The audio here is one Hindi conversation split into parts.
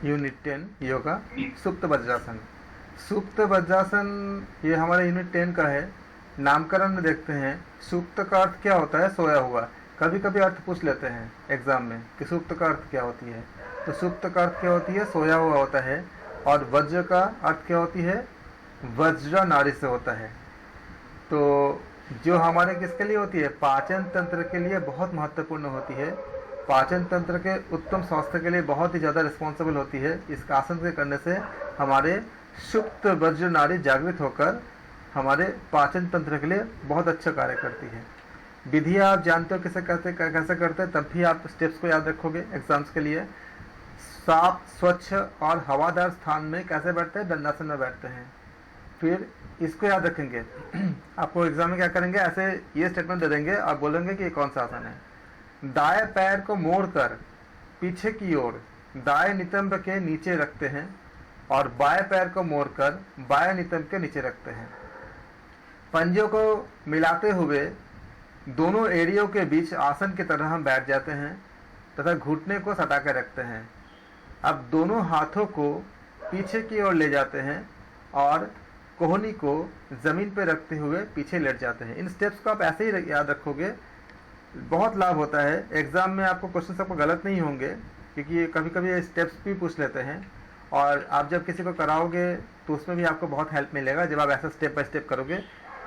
यूनिट 10 योगा सुप्त वज्रासन। सुप्त वज्रासन ये हमारे यूनिट 10 का है। नामकरण में देखते हैं सुप्त का अर्थ क्या होता है, सोया हुआ। कभी कभी अर्थ पूछ लेते हैं एग्जाम में कि सुप्त का अर्थ क्या होती है। तो सुप्त का अर्थ क्या होती है, सोया हुआ होता है। और वज्र का अर्थ क्या होती है, वज्र नाड़ी से होता है। तो जो हमारे किसके लिए होती है, पाचन तंत्र के लिए बहुत महत्वपूर्ण होती है। पाचन तंत्र के उत्तम स्वास्थ्य के लिए बहुत ही ज़्यादा रिस्पॉन्सिबल होती है। इस आसन के करने से हमारे सुप्त वज्र नाड़ी जागृत होकर हमारे पाचन तंत्र के लिए बहुत अच्छा कार्य करती है। विधि आप जानते हो कैसे करते हैं, तब भी आप स्टेप्स को याद रखोगे एग्जाम्स के लिए। साफ स्वच्छ और हवादार स्थान में कैसे बैठते हैं, दंडासन में बैठते हैं। फिर इसको याद रखेंगे आपको एग्जाम में क्या करेंगे, ऐसे ये स्टेटमेंट दे देंगे और बोलेंगे कि ये कौन सा आसन है। दाएं पैर को मोड़कर पीछे की ओर दाएं नितंब के नीचे रखते हैं और बाएं पैर को मोड़कर बाएं नितंब के नीचे रखते हैं। पंजों को मिलाते हुए दोनों एड़ियों के बीच आसन की तरह हम बैठ जाते हैं तथा घुटने को सटा कर रखते हैं। अब दोनों हाथों को पीछे की ओर ले जाते हैं और कोहनी को जमीन पर रखते हुए पीछे लेट जाते हैं। इन स्टेप्स को आप ऐसे ही याद रखोगे, बहुत लाभ होता है। एग्जाम में आपको क्वेश्चन सबको गलत नहीं होंगे, क्योंकि कभी कभी ये स्टेप्स भी पूछ लेते हैं। और आप जब किसी को कराओगे तो उसमें भी आपको बहुत हेल्प मिलेगा जब आप ऐसा स्टेप बाय स्टेप करोगे,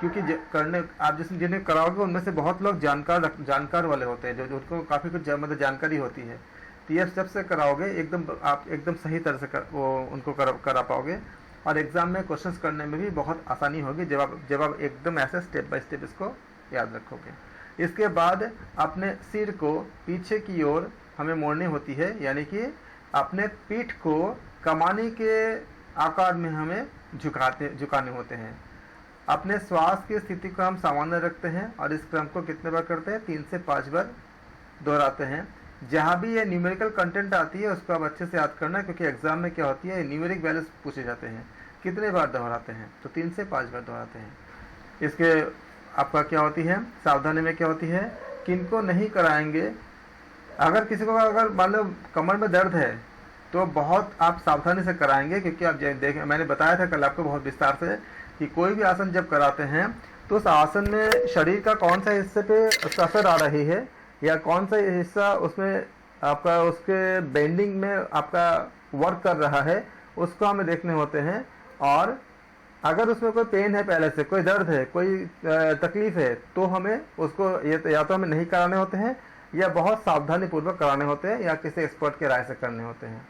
क्योंकि करने आप जिन्हें कराओगे उनमें से बहुत लोग जानकार वाले होते हैं, जो उनको काफ़ी कुछ मतलब जानकारी होती है। तो ये स्टेप से कराओगे आप एकदम सही तरह से उनको करा पाओगे और एग्जाम में क्वेश्चंस करने में भी बहुत आसानी होगी जब आप एकदम ऐसे स्टेप बाय स्टेप इसको याद रखोगे। इसके बाद अपने सिर को पीछे की ओर हमें मोड़नी होती है, यानी कि अपने पीठ को कमानी के आकार में हमें झुकाने होते हैं। अपने श्वास की स्थिति को हम सामान्य रखते हैं और इस क्रम को कितने बार करते हैं, 3 से 5 बार दोहराते हैं। जहाँ भी ये न्यूमेरिकल कंटेंट आती है उसको आप अच्छे से याद करना, क्योंकि एग्जाम में क्या होती है, न्यूमेरिक वैल्यूज पूछे जाते हैं। कितने बार दोहराते हैं, तो 3 से 5 बार दोहराते हैं। इसके आपका क्या होती है, सावधानी में क्या होती है, किनको नहीं कराएंगे। अगर किसी को अगर मान लो कमर में दर्द है तो बहुत आप सावधानी से कराएंगे, क्योंकि आप देखें मैंने बताया था कल आपको बहुत विस्तार से कि कोई भी आसन जब कराते हैं तो उस आसन में शरीर का कौन सा हिस्से पे असर आ रही है या कौन सा हिस्सा उसमें आपका उसके बेंडिंग में आपका वर्क कर रहा है, उसको हमें देखने होते हैं। और अगर उसमें कोई पेन है, पहले से कोई दर्द है, कोई तकलीफ है, तो हमें उसको या तो हमें नहीं कराने होते हैं या बहुत सावधानी पूर्वक कराने होते हैं या किसी एक्सपर्ट के राय से करने होते हैं।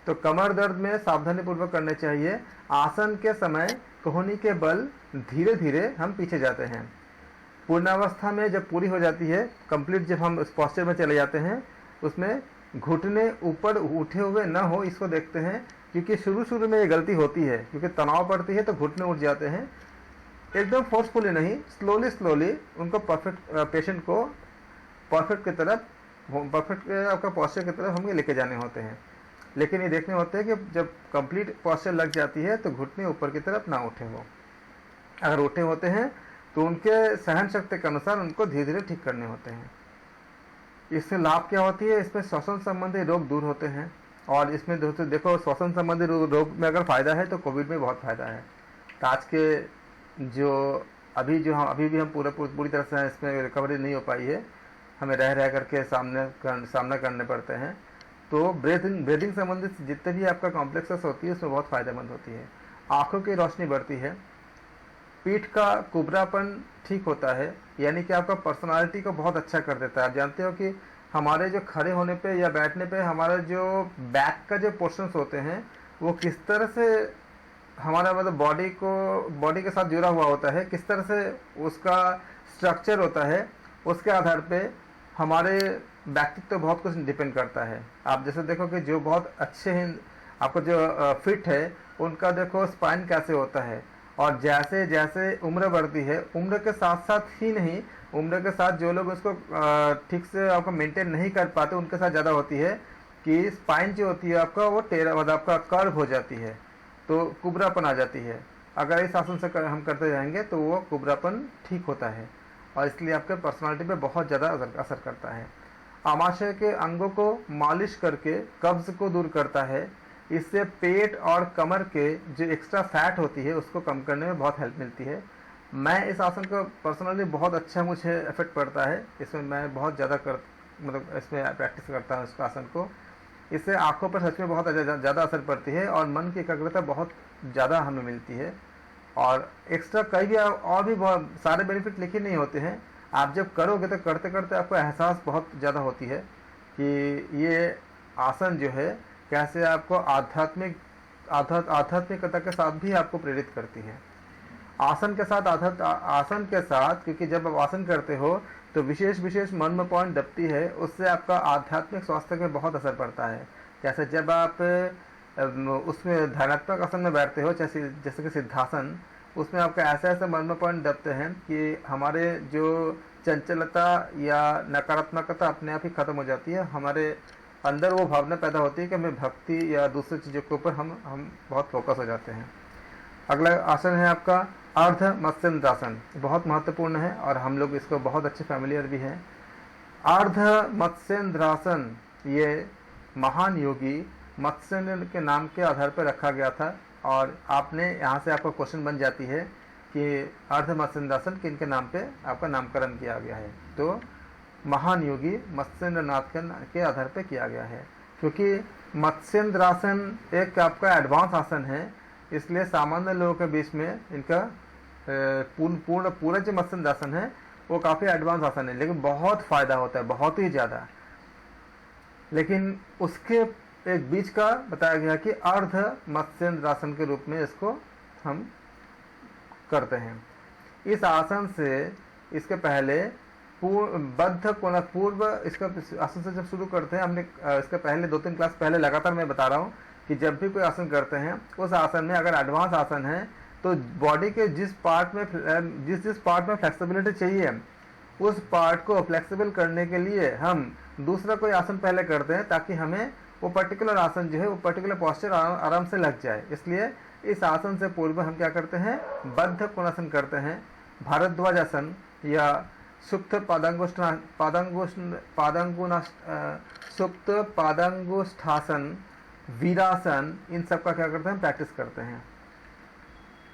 तो कमर दर्द में सावधानी पूर्वक करने चाहिए। आसन के समय कोहनी के बल धीरे धीरे हम पीछे जाते हैं। पूर्णावस्था में जब पूरी हो जाती है, कंप्लीट जब हम इस पोस्चर में चले जाते हैं, उसमें घुटने ऊपर उठे हुए न हो, इसको देखते हैं। क्योंकि शुरू में ये गलती होती है, क्योंकि तनाव पड़ती है तो घुटने उठ जाते हैं। एकदम फोर्सफुली नहीं, स्लोली उनको पेशेंट को परफेक्ट आपका पोस्चर की तरफ हमें लेके जाने होते हैं। लेकिन ये देखने होते हैं कि जब कंप्लीट पोस्चर लग जाती है तो घुटने ऊपर की तरफ ना उठे हो। अगर उठे होते हैं तो उनके सहन शक्ति के अनुसार उनको धीरे धीरे ठीक करने होते हैं। इससे लाभ क्या होती है, इसमें श्वसन संबंधी रोग दूर होते हैं। और इसमें दोस्तों देखो, श्वसन संबंधी रोग में अगर फ़ायदा है तो कोविड में बहुत फ़ायदा है। तो आज के अभी भी हम पूरी तरह से इसमें रिकवरी नहीं हो पाई है, हमें रह करके सामना करने पड़ते हैं। तो ब्रीदिंग संबंधित जितने भी आपका कॉम्प्लेक्सेस होती है उसमें बहुत फ़ायदेमंद होती है। आँखों की रोशनी बढ़ती है, पीठ का कुबरापन ठीक होता है, यानी कि आपका पर्सनालिटी को बहुत अच्छा कर देता है। आप जानते हो कि हमारे जो खड़े होने पे या बैठने पे हमारा जो बैक का जो पोर्शंस होते हैं वो किस तरह से हमारा मतलब बॉडी के साथ जुड़ा हुआ होता है, किस तरह से उसका स्ट्रक्चर होता है, उसके आधार पे हमारे व्यक्तित्व तो बहुत कुछ डिपेंड करता है। आप जैसे देखो कि जो बहुत अच्छे हैं, आपको जो फिट है, उनका देखो स्पाइन कैसे होता है। और जैसे जैसे उम्र बढ़ती है, उम्र के साथ साथ ही नहीं, उम्र के साथ जो लोग उसको ठीक से आपको मेंटेन नहीं कर पाते, उनके साथ ज़्यादा होती है कि स्पाइन जो होती है आपका वो टेढ़ा मतलब आपका कर्व हो जाती है, तो कुबरापन आ जाती है। अगर इस आसन से हम करते जाएंगे तो वो कुबरापन ठीक होता है और इसलिए आपके पर्सनालिटी पे बहुत ज़्यादा असर करता है। आमाशय के अंगों को मालिश करके कब्ज को दूर करता है। इससे पेट और कमर के जो एक्स्ट्रा फैट होती है उसको कम करने में बहुत हेल्प मिलती है। मैं इस आसन को पर्सनली बहुत अच्छा मुझे इफेक्ट पड़ता है, इसमें मैं बहुत ज़्यादा मतलब इसमें प्रैक्टिस करता हूँ इस आसन को। इससे आँखों पर सच में बहुत ज़्यादा असर पड़ती है और मन की एकाग्रता बहुत ज़्यादा हमें मिलती है। और एक्स्ट्रा कई भी और भी बहुत सारे बेनिफिट लिखे नहीं होते हैं, आप जब करोगे तो करते करते आपको एहसास बहुत ज़्यादा होती है कि ये आसन जो है कैसे आपको आध्यात्मिकता के साथ भी आपको प्रेरित करती है। आसन के साथ क्योंकि जब आप आसन करते हो तो विशेष मन में पॉइंट दबती है, उससे आपका आध्यात्मिक स्वास्थ्य में बहुत असर पड़ता है। जैसे जब आप उसमें ध्यानात्मक आसन में बैठते हो, जैसे कि सिद्धासन, उसमें आपका ऐसे मन में पॉइंट दबते हैं कि हमारे जो चंचलता या नकारात्मकता अपने आप ही खत्म हो जाती है। हमारे अंदर वो भावना पैदा होती है कि हमें भक्ति या दूसरी चीज़ों के ऊपर हम बहुत फोकस हो जाते हैं। अगला आसन है आपका अर्ध मत्स्येंद्रासन। बहुत महत्वपूर्ण है और हम लोग इसको बहुत अच्छे फैमिलियर भी हैं। अर्ध मत्स्येंद्रासन ये महान योगी मत्स्येंद्र के नाम के आधार पर रखा गया था और आपने यहाँ से आपका क्वेश्चन बन जाती है कि अर्ध मत्स्येंद्रासन किन के नाम पे आपका नामकरण किया गया है। तो महान योगी मत्स्येंद्रनाथ के आधार पर किया गया है, क्योंकि मत्स्येंद्रासन एक आपका एडवांस आसन है, इसलिए सामान्य लोगों के बीच में इनका पूरा जो मत्स्येंद्रासन है वो काफ़ी एडवांस आसन है, लेकिन बहुत फ़ायदा होता है, बहुत ही ज़्यादा। लेकिन उसके एक बीच का बताया गया कि अर्ध मत्स्येंद्रासन के रूप में इसको हम करते हैं। इस आसन से इसके पहले पूर्व इसका आसन से जब शुरू करते हैं, हमने इसके पहले 2-3 क्लास पहले लगातार मैं बता रहा हूँ कि जब भी कोई आसन करते हैं उस आसन में अगर एडवांस आसन है तो बॉडी के जिस पार्ट में फ्लेक्सिबिलिटी चाहिए उस पार्ट को फ्लेक्सिबल करने के लिए हम दूसरा कोई आसन पहले करते हैं, ताकि हमें वो पर्टिकुलर आसन जो है वो पर्टिकुलर पोस्चर आराम से लग जाए। इसलिए इस आसन से पूर्व हम क्या करते हैं, बद्ध कोणासन करते हैं, भारद्वाज आसन या सुप्त पादांगुष्ठासन, वीरासन, इन सब का क्या करते हैं, प्रैक्टिस करते हैं।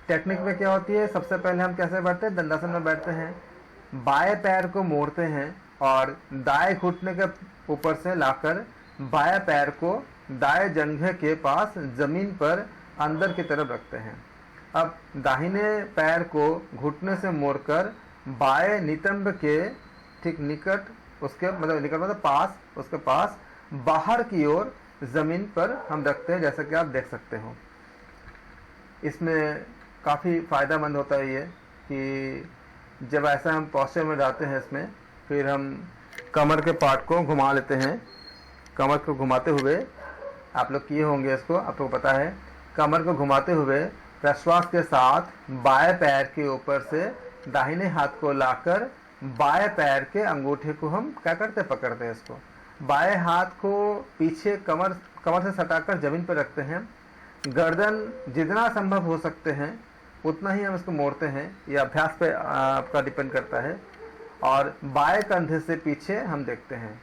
टेक्निक में क्या होती है, सबसे पहले हम कैसे बैठते हैं, दंडासन में बैठते हैं, बाएं पैर को मोड़ते हैं और दाएं घुटने के ऊपर से लाकर बाएं पैर को दाएं जंघे के पास जमीन पर अंदर की तरफ रखते हैं। अब दाहिने पैर को घुटने से मोड़कर बाएं नितंब के ठीक निकट, उसके मतलब पास, उसके पास बाहर की ओर जमीन पर हम रखते हैं, जैसा कि आप देख सकते हो। इसमें काफ़ी फ़ायदेमंद होता है ये कि जब ऐसा हम पोस्चर में जाते हैं, इसमें फिर हम कमर के पार्ट को घुमा लेते हैं। कमर को घुमाते हुए, आप लोग किए होंगे इसको, आपको पता है, कमर को घुमाते हुए प्रश्वास के साथ बाएं पैर के ऊपर से दाहिने हाथ को लाकर बाएं पैर के अंगूठे को हम क्या करते, पकड़ते हैं इसको। बाएं हाथ को पीछे कमर से सटाकर जमीन पर रखते हैं। गर्दन जितना संभव हो सकते हैं उतना ही हम इसको मोड़ते हैं, ये अभ्यास पे आपका डिपेंड करता है। और बाएं कंधे से पीछे हम देखते हैं।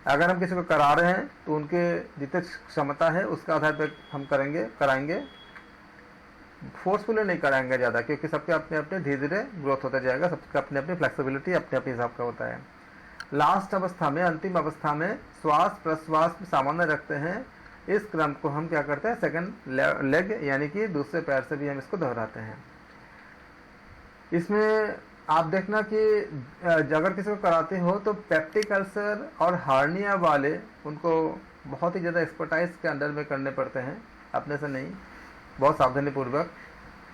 अगर हम किसी को करा रहे हैं तो उनके जितनी क्षमता है उसके आधार पर हम कराएंगे, फोर्सफुली नहीं कराएंगे ज़्यादा, क्योंकि सबके अपने अपने धीरे धीरे ग्रोथ होता जाएगा, सबका अपने अपनी फ्लेक्सिबिलिटी अपने अपने हिसाब का होता है। लास्ट अवस्था में, अंतिम अवस्था में श्वास प्रश्वास सामान्य रखते हैं। इस क्रम को हम क्या करते हैं, सेकंड लेग यानी कि दूसरे पैर से भी हम इसको दोहराते हैं। इसमें आप देखना कि अगर किसी को कराते हो तो पेप्टिक अल्सर और हार्निया वाले, उनको बहुत ही ज़्यादा एक्सपर्टाइज के अंडर में करने पड़ते हैं, अपने से नहीं, बहुत सावधानी पूर्वक।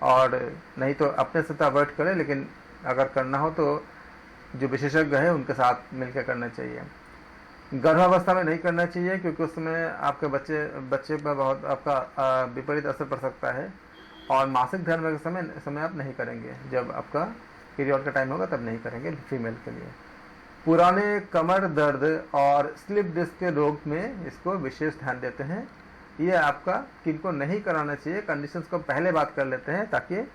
और नहीं तो अपने से तो अवॉइड करें, लेकिन अगर करना हो तो जो विशेषज्ञ है उनके साथ मिलकर करना चाहिए। गर्भावस्था में नहीं करना चाहिए, क्योंकि उसमें आपके बच्चे पर बहुत आपका विपरीत असर पड़ सकता है। और मासिक धर्म के समय आप नहीं करेंगे, जब आपका पीरियड का टाइम होगा तब नहीं करेंगे फीमेल के लिए। पुराने कमर दर्द और स्लिप डिस्क के रोग में इसको विशेष ध्यान देते हैं। ये आपका किनको नहीं कराना चाहिए, कंडीशंस को पहले बात कर लेते हैं, ताकि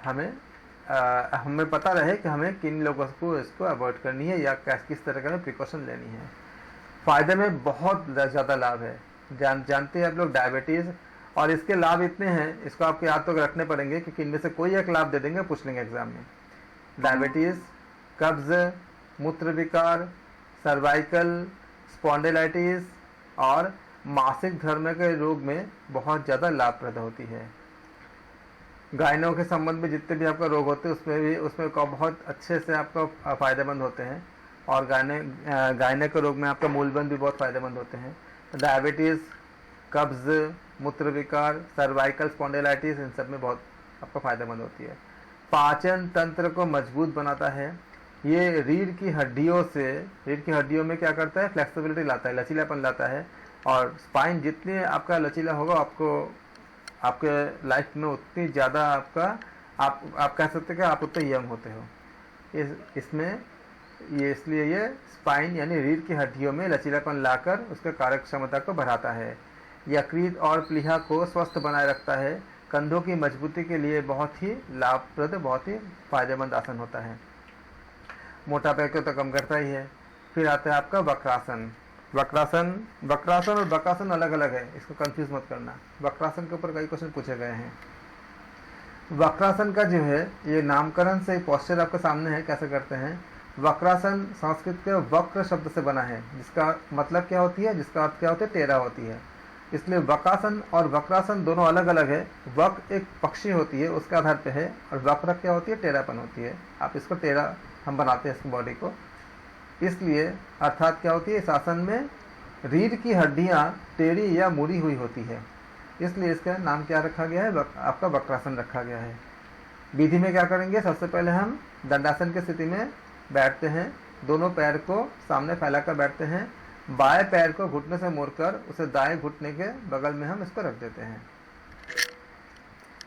हमें पता रहे कि हमें किन लोगों को इसको अवॉइड करनी है या किस तरह का प्रिकॉशन लेनी है। फ़ायदे में बहुत ज़्यादा लाभ है। जानते हैं आप लोग डायबिटीज़, और इसके लाभ इतने हैं, इसको आपको याद तो रखने पड़ेंगे क्योंकि इनमें से कोई एक लाभ दे देंगे, पूछ लेंगे एग्जाम में। डायबिटीज़, कब्ज, मूत्र विकार, सर्वाइकल स्पॉन्डिलाइटिस और मासिक धर्म के रोग में बहुत ज़्यादा लाभप्रद होती है। गायनों के संबंध में जितने भी आपका रोग होते हैं उसमें बहुत अच्छे से आपका फ़ायदेमंद होते हैं, और गायने के रोग में आपका मूलबंध भी बहुत फ़ायदेमंद होते हैं। तो डायबिटीज़, कब्ज़, मूत्र विकार, सर्वाइकल स्पॉन्डिलाइटिस, इन सब में बहुत आपका फ़ायदेमंद होती है। पाचन तंत्र को मजबूत बनाता है। ये रीढ़ की हड्डियों में क्या करता है, फ्लेक्सिबिलिटी लाता है, लचीलापन लाता है, और स्पाइन जितने आपका लचीला होगा आपके लाइफ में उतनी ज़्यादा आप कह सकते हैं कि आप उतने यंग होते हो। इसलिए ये स्पाइन यानी रीढ़ की हड्डियों में लचीलापन लाकर उसके कार्यक क्षमता को बढ़ाता है। यकृत और प्लीहा को स्वस्थ बनाए रखता है। कंधों की मजबूती के लिए बहुत ही लाभप्रद, बहुत ही फायदेमंद आसन होता है। मोटापे को तो कम करता ही है। फिर आता है आपका वक्रासन। वक्रासन और बकासन अलग अलग है, इसको कंफ्यूज मत करना। वक्रासन के ऊपर कई क्वेश्चन पूछे गए हैं। वक्रासन का जो है ये नामकरण से पोस्चर आपके सामने है, कैसे करते हैं। वक्रासन संस्कृत के वक्र शब्द से बना है, जिसका मतलब क्या होती है, जिसका अर्थ क्या होता है, टेढ़ा होती है। इसलिए वकासन और वक्रासन दोनों अलग अलग है। वक एक पक्षी होती है, उसके आधार पे है, और वक्र क्या होती है, टेढ़ापन होती है। आप इसको टेढ़ा हम बनाते हैं इसकी बॉडी को, इसलिए अर्थात क्या होती है, इस आसन में रीढ़ की हड्डियां टेढ़ी या मुड़ी हुई होती है, इसलिए इसका नाम क्या रखा गया है, आपका वक्रासन रखा गया है। विधि में क्या करेंगे, सबसे पहले हम दंडासन की स्थिति में बैठते हैं, दोनों पैर को सामने फैलाकर बैठते हैं, बाएं पैर को घुटने से मोड़कर उसे दाएं घुटने के बगल में हम इसको रख देते हैं।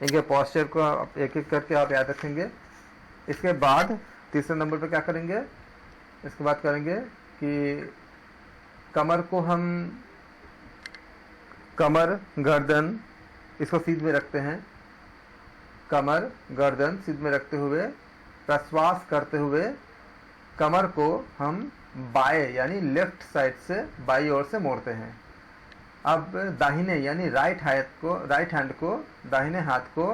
इनके पोस्चर को एक एक करके आप याद रखेंगे। इसके बाद तीसरे नंबर पर क्या करेंगे, इसके बाद करेंगे कि कमर को हम कमर गर्दन इसको सीध में रखते हैं। कमर गर्दन सीध में रखते हुए प्रश्वास करते हुए कमर को हम बाएं यानी लेफ्ट साइड से बाई ओर से मोड़ते हैं। अब दाहिने यानी राइट हैंड को दाहिने हाथ को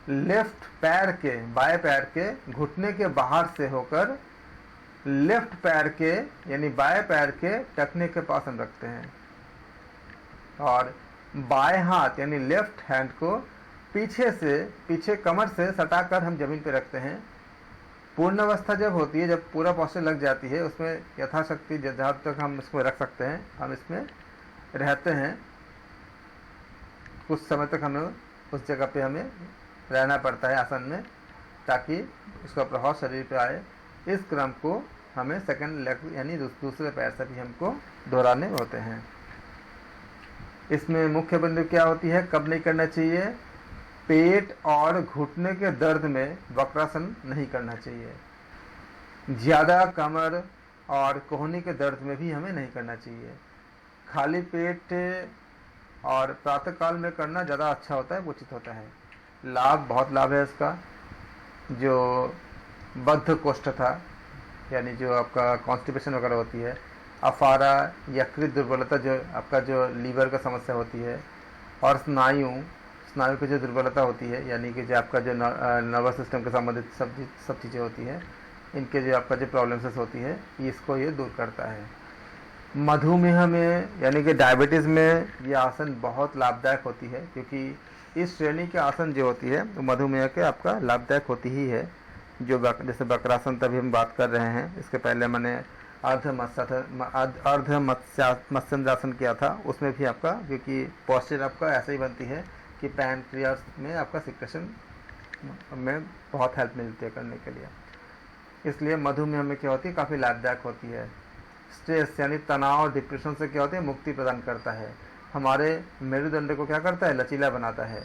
लेफ्ट पैर के बाएं पैर के घुटने के बाहर से होकर लेफ्ट पैर के यानी बाएं पैर के टखने के पास हम रखते हैं, और बाएं हाथ यानी लेफ्ट हैंड को पीछे कमर से सटाकर हम जमीन पर रखते हैं। पूर्ण अवस्था जब होती है, जब पूरा पोस्चर लग जाती है, उसमें यथाशक्ति जहाँ तक हम इसमें रख सकते हैं हम इसमें रहते हैं। कुछ समय तक हमें उस जगह पे हमें रहना पड़ता है आसन में, ताकि उसका प्रभाव शरीर पे आए। इस क्रम को हमें सेकंड लेग यानी दूसरे पैर से भी हमको दोहराने होते हैं। इसमें मुख्य बिंदु क्या होती है, कब नहीं करना चाहिए, पेट और घुटने के दर्द में वक्रासन नहीं करना चाहिए। ज़्यादा कमर और कोहनी के दर्द में भी हमें नहीं करना चाहिए। खाली पेट और प्रातःकाल में करना ज़्यादा अच्छा होता है, उचित होता है। बहुत लाभ है इसका। जो बद्ध कोष्ठ था यानी जो आपका कॉन्स्टिपेशन वगैरह होती है, अफारा, यकृत दुर्बलता, जो आपका जो लीवर का समस्या होती है, और स्नायु की जो दुर्बलता होती है यानी कि जो आपका जो नर्वस सिस्टम के संबंधित सब चीज़ें होती हैं, इनके जो आपका जो प्रॉब्लम्स होती है इसको ये दूर करता है। मधुमेह में यानी कि डायबिटीज़ में ये आसन बहुत लाभदायक होती है, क्योंकि इस श्रेणी के आसन जो होती है वो मधुमेह के आपका लाभदायक होती ही है। जो जैसे वक्रासन तभी हम बात कर रहे हैं, इसके पहले मैंने अर्ध मत्स्येंद्रासन किया था, उसमें भी आपका क्योंकि पोस्चर आपका ऐसे ही बनती है कि पैनक्रियास में आपका सिक्रेशन में बहुत हेल्प मिलती है करने के लिए, इसलिए मधुमेह में क्या होती है, काफ़ी लाभदायक होती है। स्ट्रेस यानी तनाव और डिप्रेशन से क्या होता है, मुक्ति प्रदान करता है। हमारे मेरुदंड को क्या करता है, लचीला बनाता है।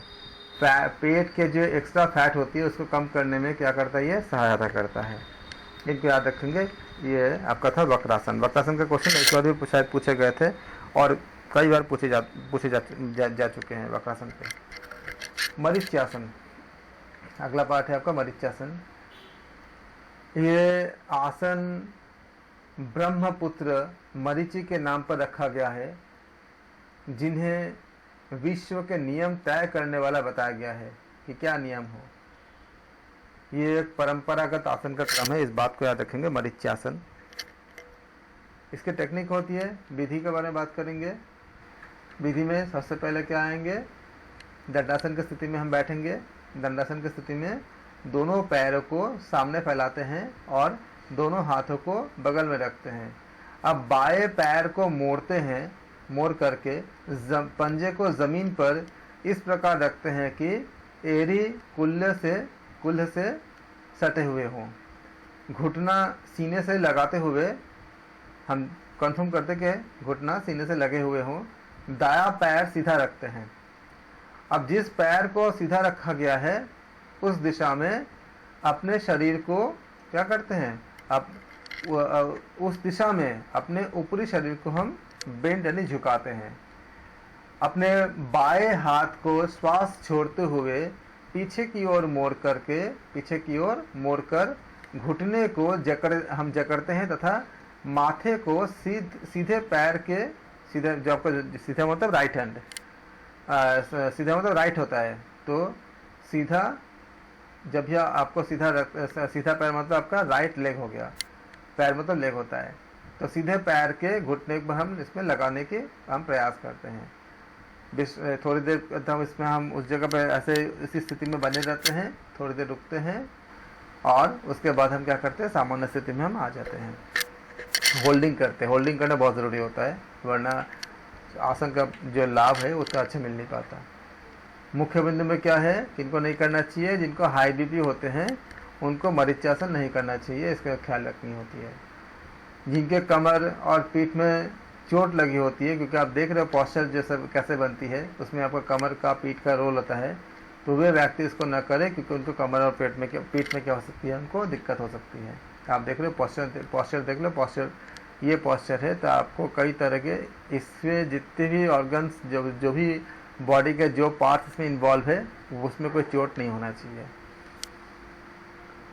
पेट के जो एक्स्ट्रा फैट होती है उसको कम करने में क्या करता है, ये सहायता करता है। इनको याद रखेंगे। ये आपका था वक्रासन। वक्रासन का क्वेश्चन एक बार भी शायद पूछे गए थे और कई बार पूछे जा चुके हैं वक्रासन पे। मरीच्यासन अगला पार्ट है आपका, मरीच्यासन। ये आसन ब्रह्मपुत्र मरीचि के नाम पर रखा गया है। जिन्हें विश्व के नियम तय करने वाला बताया गया है कि क्या नियम हो। ये एक परंपरागत आसन का क्रम है, इस बात को याद रखेंगे। मरीच्यासन, इसकी टेक्निक होती है। विधि के बारे में बात करेंगे। विधि में सबसे पहले क्या आएंगे, दंडासन की स्थिति में हम बैठेंगे। दंडासन की स्थिति में दोनों पैरों को सामने फैलाते हैं और दोनों हाथों को बगल में रखते हैं। अब बाएं पैर को मोड़ते हैं, मोड़ करके पंजे को ज़मीन पर इस प्रकार रखते हैं कि एड़ी कुल्ह से सटे हुए हों। घुटना सीने से लगाते हुए हम कंफर्म करते कि घुटना सीने से लगे हुए हों। दायां पैर सीधा रखते हैं। अब जिस पैर को सीधा रखा गया है उस दिशा में अपने शरीर को क्या करते हैं, अब उस दिशा में अपने ऊपरी शरीर को हम बेंड यानी झुकाते हैं। अपने बाएं हाथ को श्वास छोड़ते हुए पीछे की ओर मोड़कर घुटने को हम जकड़ते हैं तथा माथे को सीधे पैर के सीधे, जो आपका सीधा मतलब राइट हैंड, सीधा मतलब राइट होता है, तो सीधा जब यह आपको सीधा पैर मतलब आपका राइट लेग हो गया। पैर मतलब लेग होता है, तो सीधे पैर के घुटने पर हम इसमें लगाने के हम प्रयास करते हैं। थोड़ी देर तक इसमें हम उस जगह पर ऐसे इसी स्थिति में बने रहते हैं, थोड़ी देर रुकते हैं और उसके बाद हम क्या करते हैं, सामान्य स्थिति में हम आ जाते हैं। होल्डिंग करते हैं। होल्डिंग करना बहुत ज़रूरी होता है, वरना आसन का जो लाभ है उसका अच्छा मिल नहीं पाता। मुख्य बिंदु में क्या है, किनको नहीं करना चाहिए, जिनको हाई बीपी होते हैं उनको मरीच्यासन नहीं करना चाहिए, इसका ख्याल रखनी होती है। जिनके कमर और पीठ में चोट लगी होती है, क्योंकि आप देख रहे हो पॉस्चर जैसे कैसे बनती है, उसमें आपका कमर का पीठ का रोल होता है, तो वे व्यक्ति इसको न करें, क्योंकि उनको कमर और पीठ में क्या हो सकती है, उनको दिक्कत हो सकती है। आप देख रहे हो पॉस्चर देख लो, ये पॉस्चर है, तो आपको कई तरह के इसमें जितने भी ऑर्गन्स जो भी बॉडी के जो पार्ट्स इसमें इन्वॉल्व है उसमें कोई चोट नहीं होना चाहिए।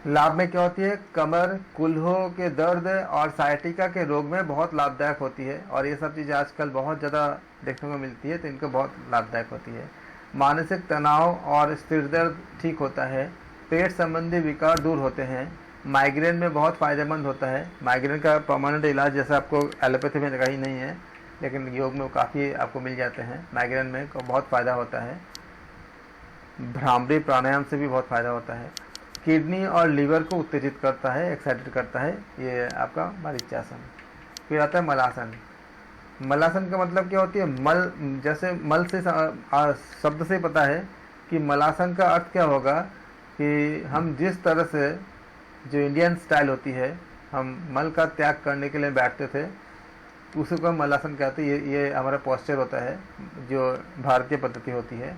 लाभ में क्या होती है, कमर, कुल्हों के दर्द और साइटिका के रोग में बहुत लाभदायक होती है, और ये सब चीज़ें आजकल बहुत ज़्यादा देखने को मिलती है, तो इनको बहुत लाभदायक होती है। मानसिक तनाव और सिर दर्द ठीक होता है। पेट संबंधी विकार दूर होते हैं। माइग्रेन में बहुत फ़ायदेमंद होता है। माइग्रेन का परमानेंट इलाज जैसे आपको एलोपैथी में कहीं नहीं है, लेकिन योग में काफ़ी आपको मिल जाते हैं। माइग्रेन में को बहुत फ़ायदा होता है। भ्रामरी प्राणायाम से भी बहुत फ़ायदा होता है। किडनी और लीवर को उत्तेजित करता है, एक्साइटेड करता है, ये आपका मरीच्यासन। फिर आता है मलासन। मलासन का मतलब क्या होती है, मल, जैसे मल से शब्द से पता है कि मलासन का अर्थ क्या होगा कि हम जिस तरह से जो इंडियन स्टाइल होती है, हम मल का त्याग करने के लिए बैठते थे, उसी को हम मलासन कहते हैं। ये हमारा पोस्चर होता है जो भारतीय पद्धति होती है।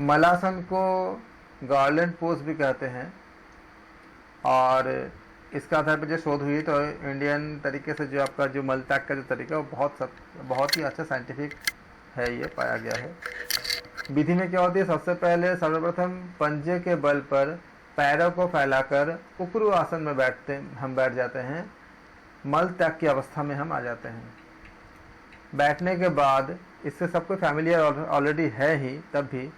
मलासन को गार्लैंड पोज भी कहते हैं, और इसका आधार पर जो शोध हुई तो इंडियन तरीके से जो आपका जो मल त्याग का जो तरीका है वो बहुत ही अच्छा साइंटिफिक है, ये पाया गया है। विधि में क्या होती है, सबसे पहले सर्वप्रथम पंजे के बल पर पैरों को फैलाकर उक्रू आसन में बैठ जाते हैं। मल त्याग की अवस्था में हम आ जाते हैं। बैठने के बाद, इससे सबको फैमिलियर ऑलरेडी है ही, तब भी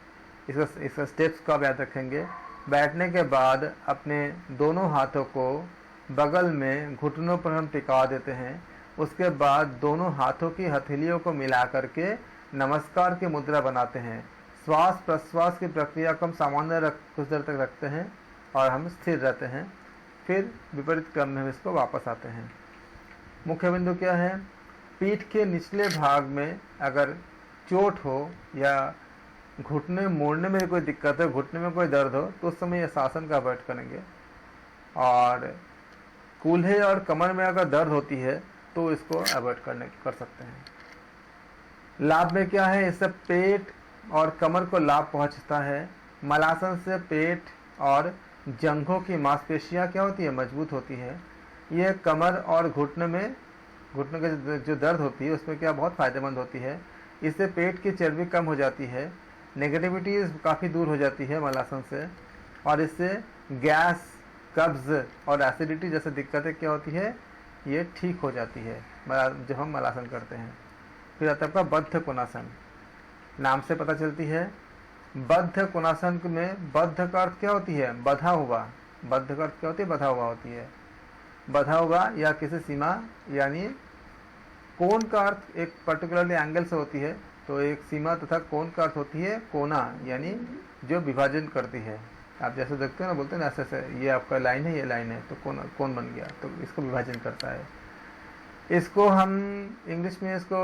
इसका स्टेप्स को आप याद रखेंगे। बैठने के बाद अपने दोनों हाथों को बगल में घुटनों पर हम टिका देते हैं। उसके बाद दोनों हाथों की हथेलियों को मिला करके नमस्कार की मुद्रा बनाते हैं। श्वास प्रश्वास की प्रक्रिया को हम सामान्य कुछ देर तक रखते हैं और हम स्थिर रहते हैं। फिर विपरीत क्रम में हम इसको वापस आते हैं। मुख्य बिंदु क्या है, पीठ के निचले भाग में अगर चोट हो या घुटने मोड़ने में कोई दिक्कत है, घुटने में कोई दर्द हो, तो उस समय इस आसन का अवॉइड करेंगे। और कूल्हे और कमर में अगर दर्द होती है तो इसको अवॉइड कर सकते हैं। लाभ में क्या है, इससे पेट और कमर को लाभ पहुंचता है। मलासन से पेट और जंघों की मांसपेशियां क्या होती है, मजबूत होती है। ये कमर और घुटने के जो दर्द होती है उसमें क्या बहुत फ़ायदेमंद होती है। इससे पेट की चर्बी कम हो जाती है। नेगेटिविटी काफ़ी दूर हो जाती है मलासन से, और इससे गैस, कब्ज़ और एसिडिटी जैसे दिक्कतें क्या होती है, ये ठीक हो जाती है जब हम मलासन करते हैं। फिर आता है आपका बद्ध कोणासन। नाम से पता चलती है। बद्ध कोणासन में बद्ध का अर्थ क्या होती है? बधा हुआ। बद्ध का अर्थ क्या होती है? बधा हुआ होती है। बधा हुआ या किसी सीमा, यानी कोण का अर्थ एक पर्टिकुलरली एंगल से होती है, तो एक सीमा तथा कोण का अर्थ होती है कोना, यानी जो विभाजन करती है। आप जैसे देखते हो ना, बोलते हैं ना ऐसे ऐसे, ये आपका लाइन है, ये लाइन है, तो कोण बन गया, तो इसको विभाजन करता है। इसको हम इंग्लिश में इसको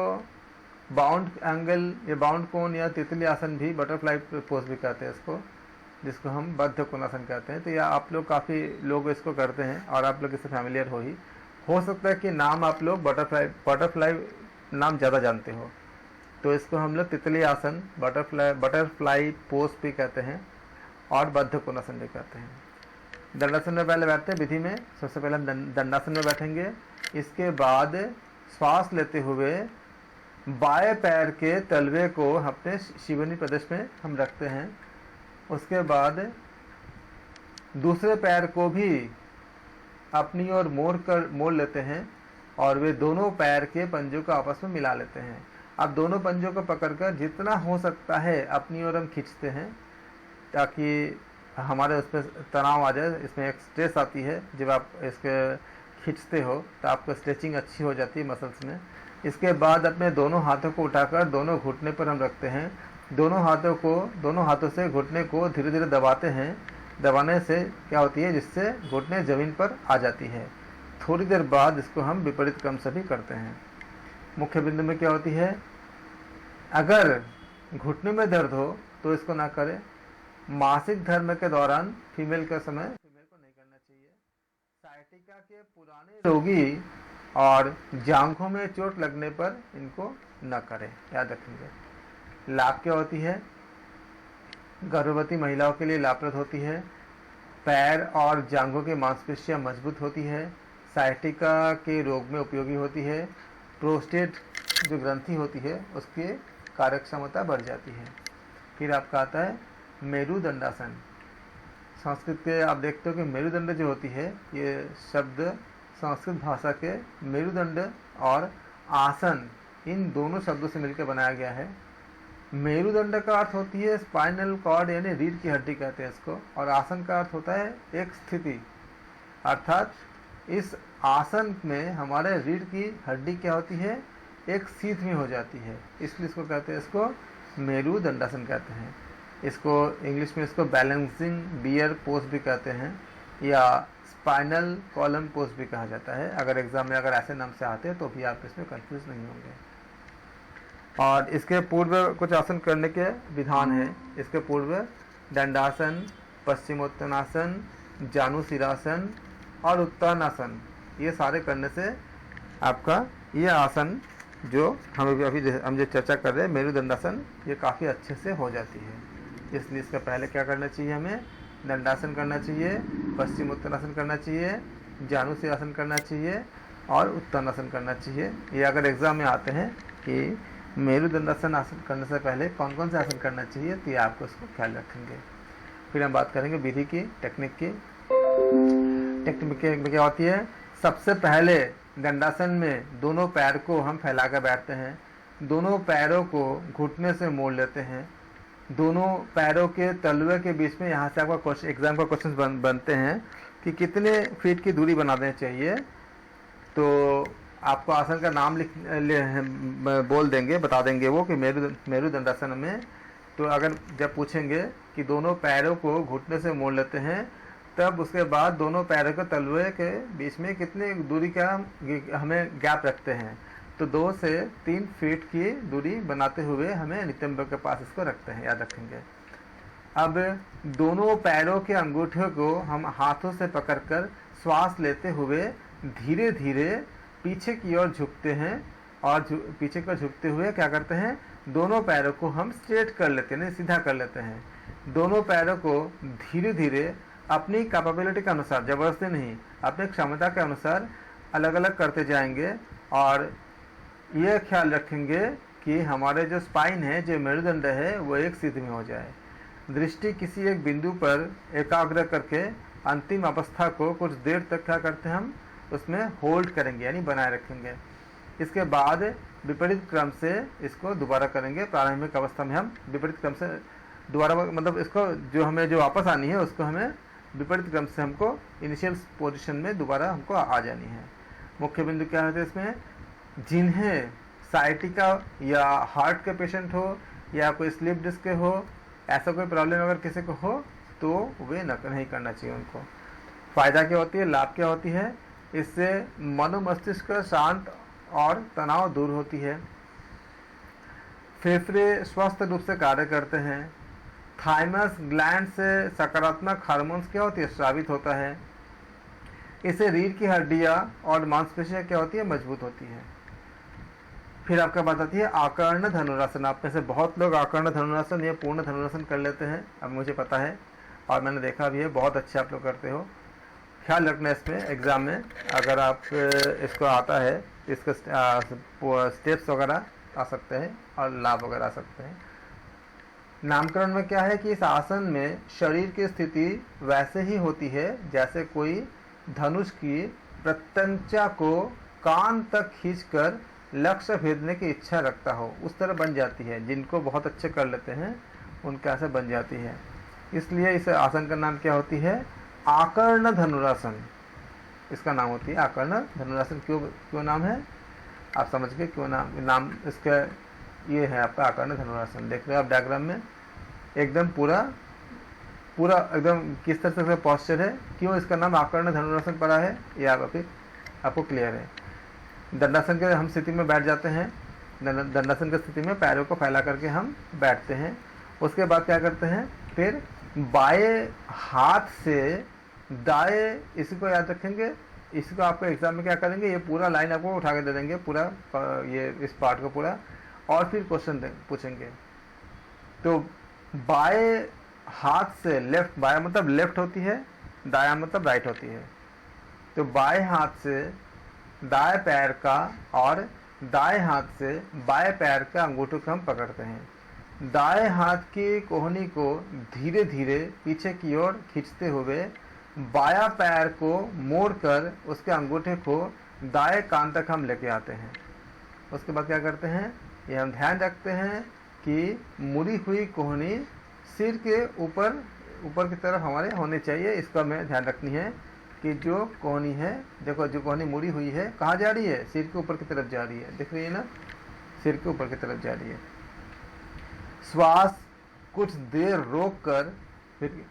बाउंड एंगल या बाउंड कोण या तितली आसन भी, बटरफ्लाई पोज भी कहते हैं इसको, जिसको हम बद्ध कोणासन कहते हैं। तो यह आप लोग काफ़ी लोग इसको करते हैं और आप लोग इससे फैमिलियर हो सकता है कि नाम आप लोग बटरफ्लाई नाम ज़्यादा जानते हो, तो इसको हम लोग तितली आसन, बटरफ्लाई पोज भी कहते हैं और बद्ध कोणासन भी कहते हैं। दंडासन में पहले बैठते हैं विधि में। सबसे पहले हम दंडासन में बैठेंगे। इसके बाद श्वास लेते हुए बाएं पैर के तलवे को अपने शिवनी प्रदेश में हम रखते हैं। उसके बाद दूसरे पैर को भी अपनी ओर मोड़ लेते हैं और वे दोनों पैर के पंजों को आपस में मिला लेते हैं। अब दोनों पंजों को पकड़कर जितना हो सकता है अपनी ओर हम खींचते हैं, ताकि हमारे उस पर तनाव आ जाए। इसमें एक स्ट्रेस आती है, जब आप इसके खींचते हो तो आपको स्ट्रेचिंग अच्छी हो जाती है मसल्स में। इसके बाद अपने दोनों हाथों को उठाकर दोनों घुटने पर हम रखते हैं। दोनों हाथों से घुटने को धीरे धीरे दबाते हैं। दबाने से क्या होती है, जिससे घुटने ज़मीन पर आ जाती है। थोड़ी देर बाद इसको हम विपरीत क्रम से भी करते हैं। मुख्य बिंदु में क्या होती है, अगर घुटने में दर्द हो तो इसको ना करें। मासिक धर्म के दौरान फीमेल का समय फीमेल को नहीं करना चाहिए। साइटिका के पुराने रोगी और जांघों में चोट लगने पर इनको न करें, याद रखेंगे। लाभ क्या होती है, गर्भवती महिलाओं के लिए लाभप्रद होती है। पैर और जांघों की मांसपेशियां मजबूत होती है। साइटिका के रोग में उपयोगी होती है। प्रोस्टेट जो ग्रंथि होती है उसकी कार्यक्षमता बढ़ जाती है। फिर आपका आता है मेरुदंडासन। संस्कृत के आप देखते हो कि मेरुदंड जो होती है, ये शब्द संस्कृत भाषा के मेरुदंड और आसन, इन दोनों शब्दों से मिलकर बनाया गया है। मेरुदंड का अर्थ होती है स्पाइनल कॉर्ड, यानी रीढ़ की हड्डी कहते हैं इसको, और आसन का अर्थ होता है एक स्थिति, अर्थात इस आसन में हमारे रीढ़ की हड्डी क्या होती है, एक सीध में हो जाती है, इसलिए इसको कहते हैं, इसको मेरुदंडासन कहते हैं। इसको इंग्लिश में इसको बैलेंसिंग बियर पोज भी कहते हैं, या स्पाइनल कॉलम पोज भी कहा जाता है। अगर एग्जाम में अगर ऐसे नाम से आते हैं तो भी आप इसमें कंफ्यूज नहीं होंगे। और इसके पूर्व कुछ आसन करने के विधान हैं। इसके पूर्व दंडासन, पश्चिमोत्तानासन, जानुशिरासन और उत्तानासन, ये सारे करने से आपका ये आसन जो हम जो चर्चा कर रहे हैं मेरुदंडासन, ये काफ़ी अच्छे से हो जाती है। इसलिए इसका पहले क्या करना चाहिए, हमें दंडासन करना चाहिए, पश्चिमोत्तानासन करना चाहिए, जानुशिरासन करना चाहिए और उत्तानासन करना चाहिए। ये अगर एग्जाम में आते हैं कि मेरुदंडासन आसन करने से पहले कौन कौन से आसन करना चाहिए, तो ये आपको उसको ख्याल रखेंगे। फिर हम बात करेंगे विधि की, टेक्निक की। टेक्निक में क्या होती है, सबसे पहले दंडासन में दोनों पैर को हम फैला कर बैठते हैं। दोनों पैरों को घुटने से मोड़ लेते हैं। दोनों पैरों के तलवे के बीच में, यहाँ से आपका एग्जाम का क्वेश्चन बनते हैं कि कितने फीट की दूरी बना देनी चाहिए, तो आपको आसन का नाम बोल देंगे, बता देंगे वो कि मेरुदंडासन में। तो अगर जब पूछेंगे कि दोनों पैरों को घुटने से मोड़ लेते हैं, तब उसके बाद दोनों पैरों के तलवे के बीच में कितनी दूरी का हमें गैप रखते हैं, तो 2 से 3 फीट की दूरी बनाते हुए हमें नितंब के पास इसको रखते हैं, याद रखेंगे। अब दोनों पैरों के अंगूठे को हम हाथों से पकड़कर श्वास लेते हुए धीरे धीरे पीछे की ओर झुकते हैं, और पीछे की ओर झुकते हुए क्या करते हैं, दोनों पैरों को हम स्ट्रेट कर लेते हैं, सीधा कर लेते हैं। दोनों पैरों को धीरे धीरे अपनी कैपेबिलिटी के अनुसार, जबरदस्ती नहीं, अपनी क्षमता के अनुसार अलग अलग करते जाएंगे। और ये ख्याल रखेंगे कि हमारे जो स्पाइन है, जो मेरुदंड है, वो एक सीध में हो जाए। दृष्टि किसी एक बिंदु पर एकाग्र करके अंतिम अवस्था को कुछ देर तक क्या करते हैं, हम उसमें होल्ड करेंगे, यानी बनाए रखेंगे। इसके बाद विपरीत क्रम से इसको दोबारा करेंगे। प्रारंभिक अवस्था में हम विपरीत क्रम से दोबारा, मतलब इसको जो हमें जो वापस आनी है उसको हमें विपरीत क्रम से हमको इनिशियल पोजीशन में दोबारा हमको आ जानी है। मुख्य बिंदु क्या होते हैं इसमें, जिन्हें साइटिका या हार्ट के पेशेंट हो या कोई स्लीप डिस्क के हो, ऐसा कोई प्रॉब्लम अगर किसी को हो तो वे नहीं करना चाहिए उनको। फ़ायदा क्या होती है, लाभ क्या होती है, इससे मनोमस्तिष्क शांत और तनाव दूर होती है। फेफड़े स्वस्थ रूप से कार्य करते हैं। थाइमस ग्लैंड से सकारात्मक हार्मोन्स क्या होती है, स्रावित होता है। इससे रीढ़ की हड्डियाँ और मांसपेशियाँ क्या होती है, मजबूत होती है। फिर आपका बात आती है आकर्ण धनुरासन। आप में से बहुत लोग आकर्ण धनुरासन या पूर्ण धनुरासन कर लेते हैं, अब मुझे पता है और मैंने देखा भी है, बहुत अच्छे आप लोग करते हो। ख्याल रखना इसमें एग्ज़ाम में अगर आप इसको आता है, इसके स्टेप्स वगैरह आ सकते हैं और लाभ वगैरह आ सकते हैं। नामकरण में क्या है कि इस आसन में शरीर की स्थिति वैसे ही होती है जैसे कोई धनुष की प्रत्यंचा को कान तक खींचकर लक्ष्य भेदने की इच्छा रखता हो, उस तरह बन जाती है। जिनको बहुत अच्छे कर लेते हैं उनके ऐसे बन जाती है। इसलिए इस आसन का नाम क्या होती है, आकर्ण धनुरासन इसका नाम होती है। आकर्ण धनुरासन क्यों नाम है, आप समझ गए क्यों नाम इसका ये है आपका आकर्ण धनुरासन। देख रहे हो आप डायग्राम में एकदम पूरा एकदम किस तरह से पॉस्चर है, क्यों इसका नाम आकर्ण धनुरासन पड़ा है, ये आपको क्लियर है। दंडासन के हम स्थिति में बैठ जाते हैं। दंडासन की स्थिति में पैरों को फैला करके हम बैठते हैं। उसके बाद क्या करते हैं, फिर बाएं हाथ से दाएं, इसी को याद रखेंगे, इसको आपको एग्जाम में क्या करेंगे, ये पूरा लाइन आपको उठा के दे देंगे, पूरा ये इस पार्ट को पूरा, और फिर क्वेश्चन पूछेंगे। तो बाएं हाथ से लेफ्ट, बाया मतलब लेफ्ट होती है, दाया मतलब राइट होती है। तो बाएं हाथ से दाएं पैर का और दाएं हाथ से बाएं पैर का अंगूठों को हम पकड़ते हैं। दाएं हाथ की कोहनी को धीरे धीरे पीछे की ओर खींचते हुए बायां पैर को मोड़कर उसके अंगूठे को दाएं कान तक हम लेके आते हैं। उसके बाद क्या करते हैं, ये हम ध्यान रखते हैं कि मुड़ी हुई कोहनी सिर के ऊपर की तरफ हमारे होनी चाहिए। इसका हमें ध्यान रखनी है कि जो कोहनी है, देखो जो कोहनी मुड़ी हुई है कहाँ जा रही है, सिर के ऊपर की तरफ जा रही है, दिख रही है ना, सिर के ऊपर की तरफ जा रही है। श्वास कुछ देर रोक कर फिर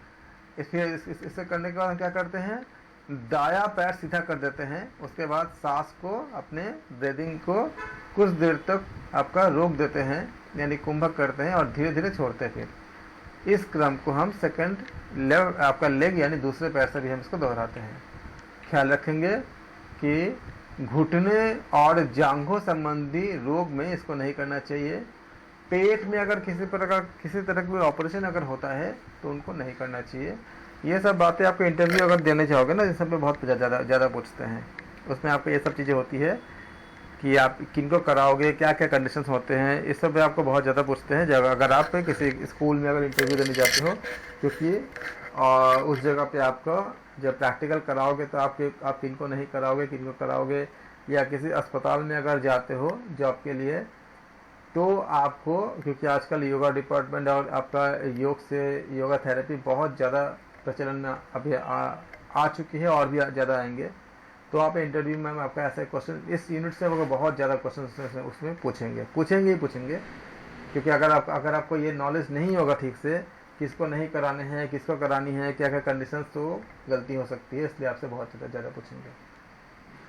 इसे करने के बाद हम क्या करते हैं, दायां पैर सीधा कर देते हैं। उसके बाद सांस को, अपने ब्रीदिंग को कुछ देर तक आपका रोक देते हैं, यानी कुंभक करते हैं और धीरे धीरे छोड़ते हैं। फिर इस क्रम को हम सेकंड आपका लेग यानी दूसरे पैर से भी हम इसको दोहराते हैं। ख्याल रखेंगे कि घुटने और जांघों संबंधी रोग में इसको नहीं करना चाहिए। पेट में अगर किसी तरह का ऑपरेशन अगर होता है तो उनको नहीं करना चाहिए। ये सब बातें आपको इंटरव्यू अगर देने चाहोगे ना, इस सब में बहुत ज़्यादा पूछते हैं, उसमें आपको ये सब चीज़ें होती है कि आप किनको कराओगे, क्या क्या कंडीशंस होते हैं, इस सब में आपको बहुत ज़्यादा पूछते हैं। जब अगर आप किसी स्कूल में अगर इंटरव्यू देने जाते हो, क्योंकि उस जगह पे आपको जब प्रैक्टिकल कराओगे तो आप किनको नहीं कराओगे, किनको कराओगे, या किसी अस्पताल में अगर जाते हो जॉब के लिए तो आपको, क्योंकि आजकल योगा डिपार्टमेंट और आपका योगा थेरेपी बहुत ज़्यादा प्रचलन में अभी आ चुकी है और भी ज़्यादा आएंगे। तो आप इंटरव्यू में आपका ऐसे क्वेश्चन इस यूनिट से आपको बहुत ज़्यादा क्वेश्चन उसमें पूछेंगे, क्योंकि अगर आपको ये नॉलेज नहीं होगा ठीक से किसको नहीं कराने हैं, किसको करानी है, क्या क्या कंडीशंस, तो गलती हो सकती है। इसलिए आपसे बहुत ज़्यादा पूछेंगे।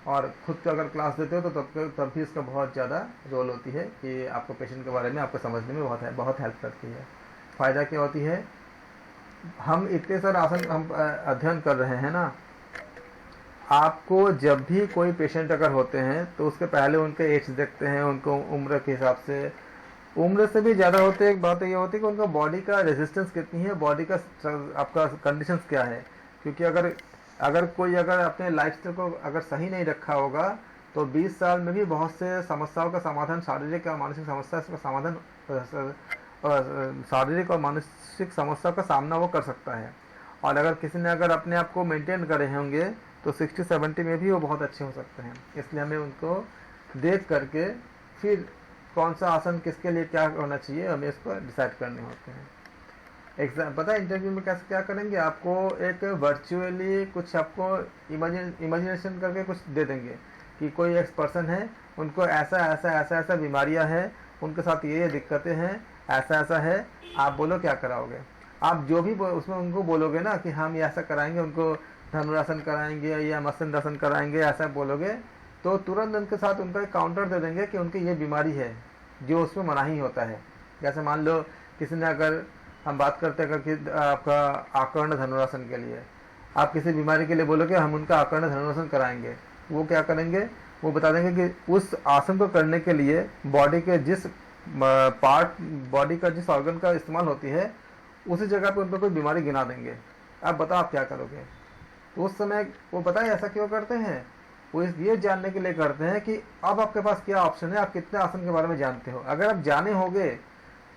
और खुद का अगर क्लास देते हो तो तब भी इसका बहुत ज़्यादा रोल होती है कि आपको पेशेंट के बारे में आपको समझने में बहुत हेल्प करती है। फ़ायदा क्या होती है, हम इतने सारे आसन हम अध्ययन कर रहे हैं ना, आपको जब भी कोई पेशेंट अगर होते हैं तो उसके पहले उनके एज देखते हैं, उनको उम्र के हिसाब से, उम्र से भी ज़्यादा होते हैं। एक बात ये होती है कि उनका बॉडी का रेजिस्टेंस कितनी है, बॉडी का आपका कंडीशंस क्या है। क्योंकि अगर कोई अपने लाइफस्टाइल को अगर सही नहीं रखा होगा तो 20 साल में भी बहुत से समस्याओं का समाधान, शारीरिक और मानसिक समस्या का समाधान, शारीरिक और मानसिक समस्या का सामना वो कर सकता है। और अगर किसी ने अगर अपने आप को मेंटेन करे होंगे तो 60-70 में भी वो बहुत अच्छे हो सकते हैं। इसलिए हमें उनको देख करके फिर कौन सा आसन किसके लिए क्या होना चाहिए हमें इसको डिसाइड करने होते हैं। पता है इंटरव्यू में कैसे क्या करेंगे, आपको एक वर्चुअली कुछ आपको इमेजिनेशन करके कुछ दे देंगे कि कोई एक पर्सन है, उनको ऐसा ऐसा ऐसा ऐसा बीमारियां हैं, उनके साथ ये दिक्कतें हैं, ऐसा ऐसा है, आप बोलो क्या कराओगे। आप जो भी उसमें उनको बोलोगे ना कि हम ये ऐसा कराएंगे, उनको धनुरासन कराएंगे या मत्स्यासन कराएंगे, ऐसा बोलोगे तो तुरंत उनके साथ उनका एक काउंटर दे देंगे कि उनकी ये बीमारी है जो उसमें मनाही होता है। जैसे मान लो किसी ने, अगर हम बात करते हैं कि आपका आकर्ण धनुरासन के लिए, आप किसी बीमारी के लिए बोलोगे हम उनका आकर्ण धनुरासन कराएंगे, वो क्या करेंगे, वो बता देंगे कि उस आसन को करने के लिए बॉडी के जिस पार्ट, बॉडी का जिस ऑर्गन का इस्तेमाल होती है उसी जगह पे उनको कोई बीमारी गिना देंगे। अब बताओ आप क्या करोगे। तो उस समय वो बताए ऐसा क्यों करते हैं, वो ये जानने के लिए करते हैं कि अब आपके पास क्या ऑप्शन है, आप कितने आसन के बारे में जानते हो। अगर आप जाने होगे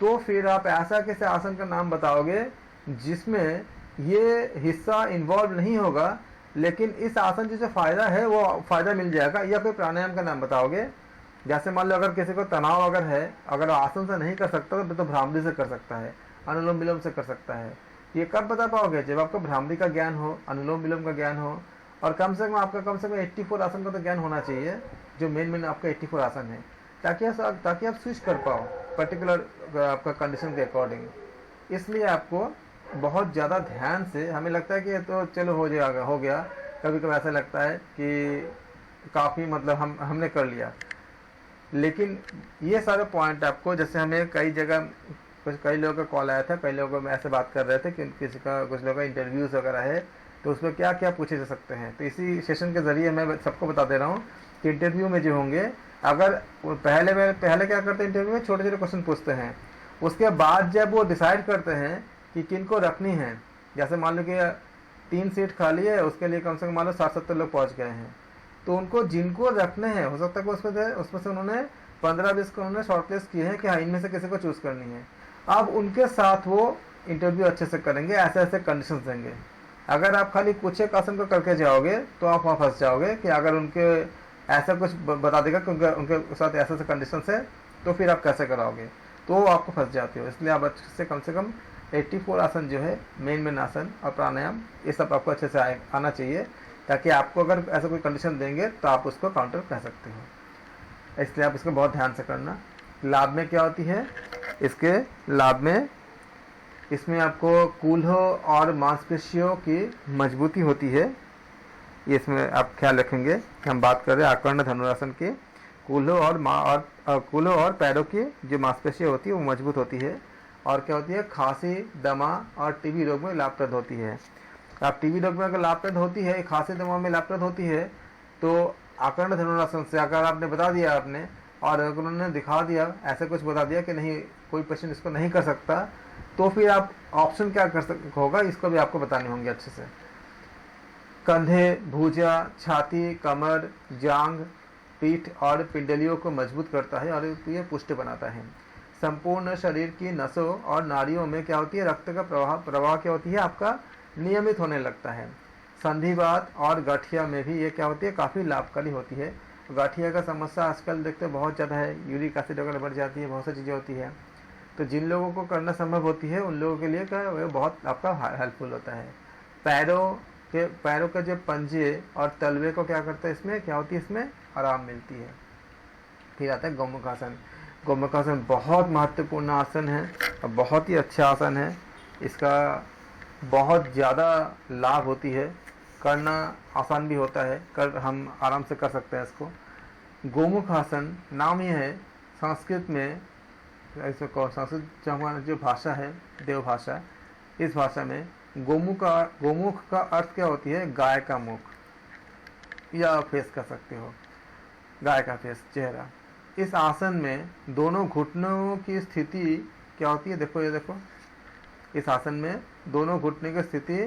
तो फिर आप ऐसा किसी आसन का नाम बताओगे जिसमें ये हिस्सा इन्वॉल्व नहीं होगा, लेकिन इस आसन से जो फायदा है वो फायदा मिल जाएगा। या कोई प्राणायाम का नाम बताओगे, जैसे मान लो अगर किसी को तनाव अगर है, अगर आसन से नहीं कर सकता तो भ्रामरी से कर सकता है, अनुलोम विलोम से कर सकता है। ये कब बता पाओगे, जब आपको भ्रामरी का ज्ञान हो, अनुलोम विलोम का ज्ञान हो, और कम से कम आपका कम से कम 84 आसन का तो ज्ञान होना चाहिए, जो मेन आपका 84 आसन है, ताकि आप स्विच कर पाओ पर्टिकुलर आपका कंडीशन के अकॉर्डिंग। इसलिए आपको बहुत ज़्यादा ध्यान से, हमें लगता है कि ये तो चलो हो गया, कभी कभी ऐसा लगता है कि काफ़ी मतलब हमने कर लिया, लेकिन ये सारे पॉइंट आपको, जैसे हमें कई लोगों का कॉल आया था, कई लोगों में ऐसे बात कर रहे थे कि कुछ लोगों का इंटरव्यूज़ वगैरह है, तो उसमें क्या क्या पूछे जा सकते हैं। तो इसी सेशन के ज़रिए मैं सबको बता दे रहा हूँ कि इंटरव्यू में जो होंगे, अगर पहले क्या करते हैं, इंटरव्यू में छोटे छोटे क्वेश्चन पूछते हैं, उसके बाद जब वो डिसाइड करते हैं कि किन को रखनी है, जैसे मान लो कि 3 सीट खाली है, उसके लिए कम से कम मान लो 60-70 लोग पहुँच गए हैं, तो उनको जिनको रखने हैं, हो सकता है कि उसमें से उन्होंने 15-20 को उन्होंने शॉर्टलिस्ट किए हैं कि हाँ इनमें से किसी को चूज़ करनी है। अब उनके साथ वो इंटरव्यू अच्छे से करेंगे, ऐसे ऐसे कंडीशंस देंगे। अगर आप खाली कुछ एक आसन को करके जाओगे तो आप वहाँ फंस जाओगे कि अगर उनके ऐसा कुछ बता देगा कि उनके साथ ऐसे ऐसे कंडीशन है, तो फिर आप कैसे कराओगे, तो आपको फंस जाते हो। इसलिए आप अच्छे से कम 84 आसन जो है, मेन आसन और प्राणायाम, ये सब आपको अच्छे से आना चाहिए, ताकि आपको अगर ऐसा कोई कंडीशन देंगे तो आप उसको काउंटर कर सकते हो। इसलिए आप इसको बहुत ध्यान से करना। लाभ में क्या होती है, इसके लाभ में इसमें आपको कूल्हों और मांसपेशियों की मजबूती होती है। ये इसमें आप ख्याल रखेंगे कि हम बात कर रहे हैं आकर्ण धनुरासन के। कूल्हों और पैरों की जो मांसपेशियाँ होती है वो मजबूत होती है। और क्या होती है, खांसी, दमा और टीबी रोग में लाभप्रद होती है। अब टीबी रोग में अगर लाभप्रद होती है, खांसी दमा में लाभप्रद होती है, तो आकर्ण धनुरासन से अगर आपने बता दिया आपने, और अगर उन्होंने दिखा दिया, ऐसे कुछ बता दिया कि नहीं कोई पेशेंट इसको नहीं कर सकता, तो फिर आप ऑप्शन क्या होगा, इसको भी आपको बताने होंगे अच्छे से। कंधे, भुजा, छाती, कमर, जांघ, पीठ और पिंडलियों को मजबूत करता है और ये पुष्ट बनाता है। संपूर्ण शरीर की नसों और नाड़ियों में क्या होती है, रक्त का प्रवाह क्या होती है, आपका नियमित होने लगता है। संधिवात और गठिया में भी ये क्या होती है, काफ़ी लाभकारी होती है। गठिया का समस्या आजकल देखते हैं बहुत ज़्यादा है, यूरिक एसिड वगैरह बढ़ जाती है, बहुत सी चीज़ें होती है। तो जिन लोगों को करना संभव होती है उन लोगों के लिए क्या वो बहुत आपका हेल्पफुल होता है। पैरों के जो पंजे और तलवे को क्या करता है, इसमें क्या होती है, इसमें आराम मिलती है। फिर आता है गोमुखासन। गोमुखासन बहुत महत्वपूर्ण आसन है और बहुत ही अच्छा आसन है। इसका बहुत ज़्यादा लाभ होती है, करना आसान भी होता है, हम आराम से कर सकते हैं इसको। गोमुखासन नाम ही है, संस्कृत में संस्कृत जो भाषा है, देव भाषा, इस भाषा में गोमुख का अर्थ क्या होती है, गाय का मुख, या फेस कह सकते हो, गाय का फेस, चेहरा। इस आसन में दोनों घुटनों की स्थिति क्या होती है, देखो ये देखो, इस आसन में दोनों घुटने की स्थिति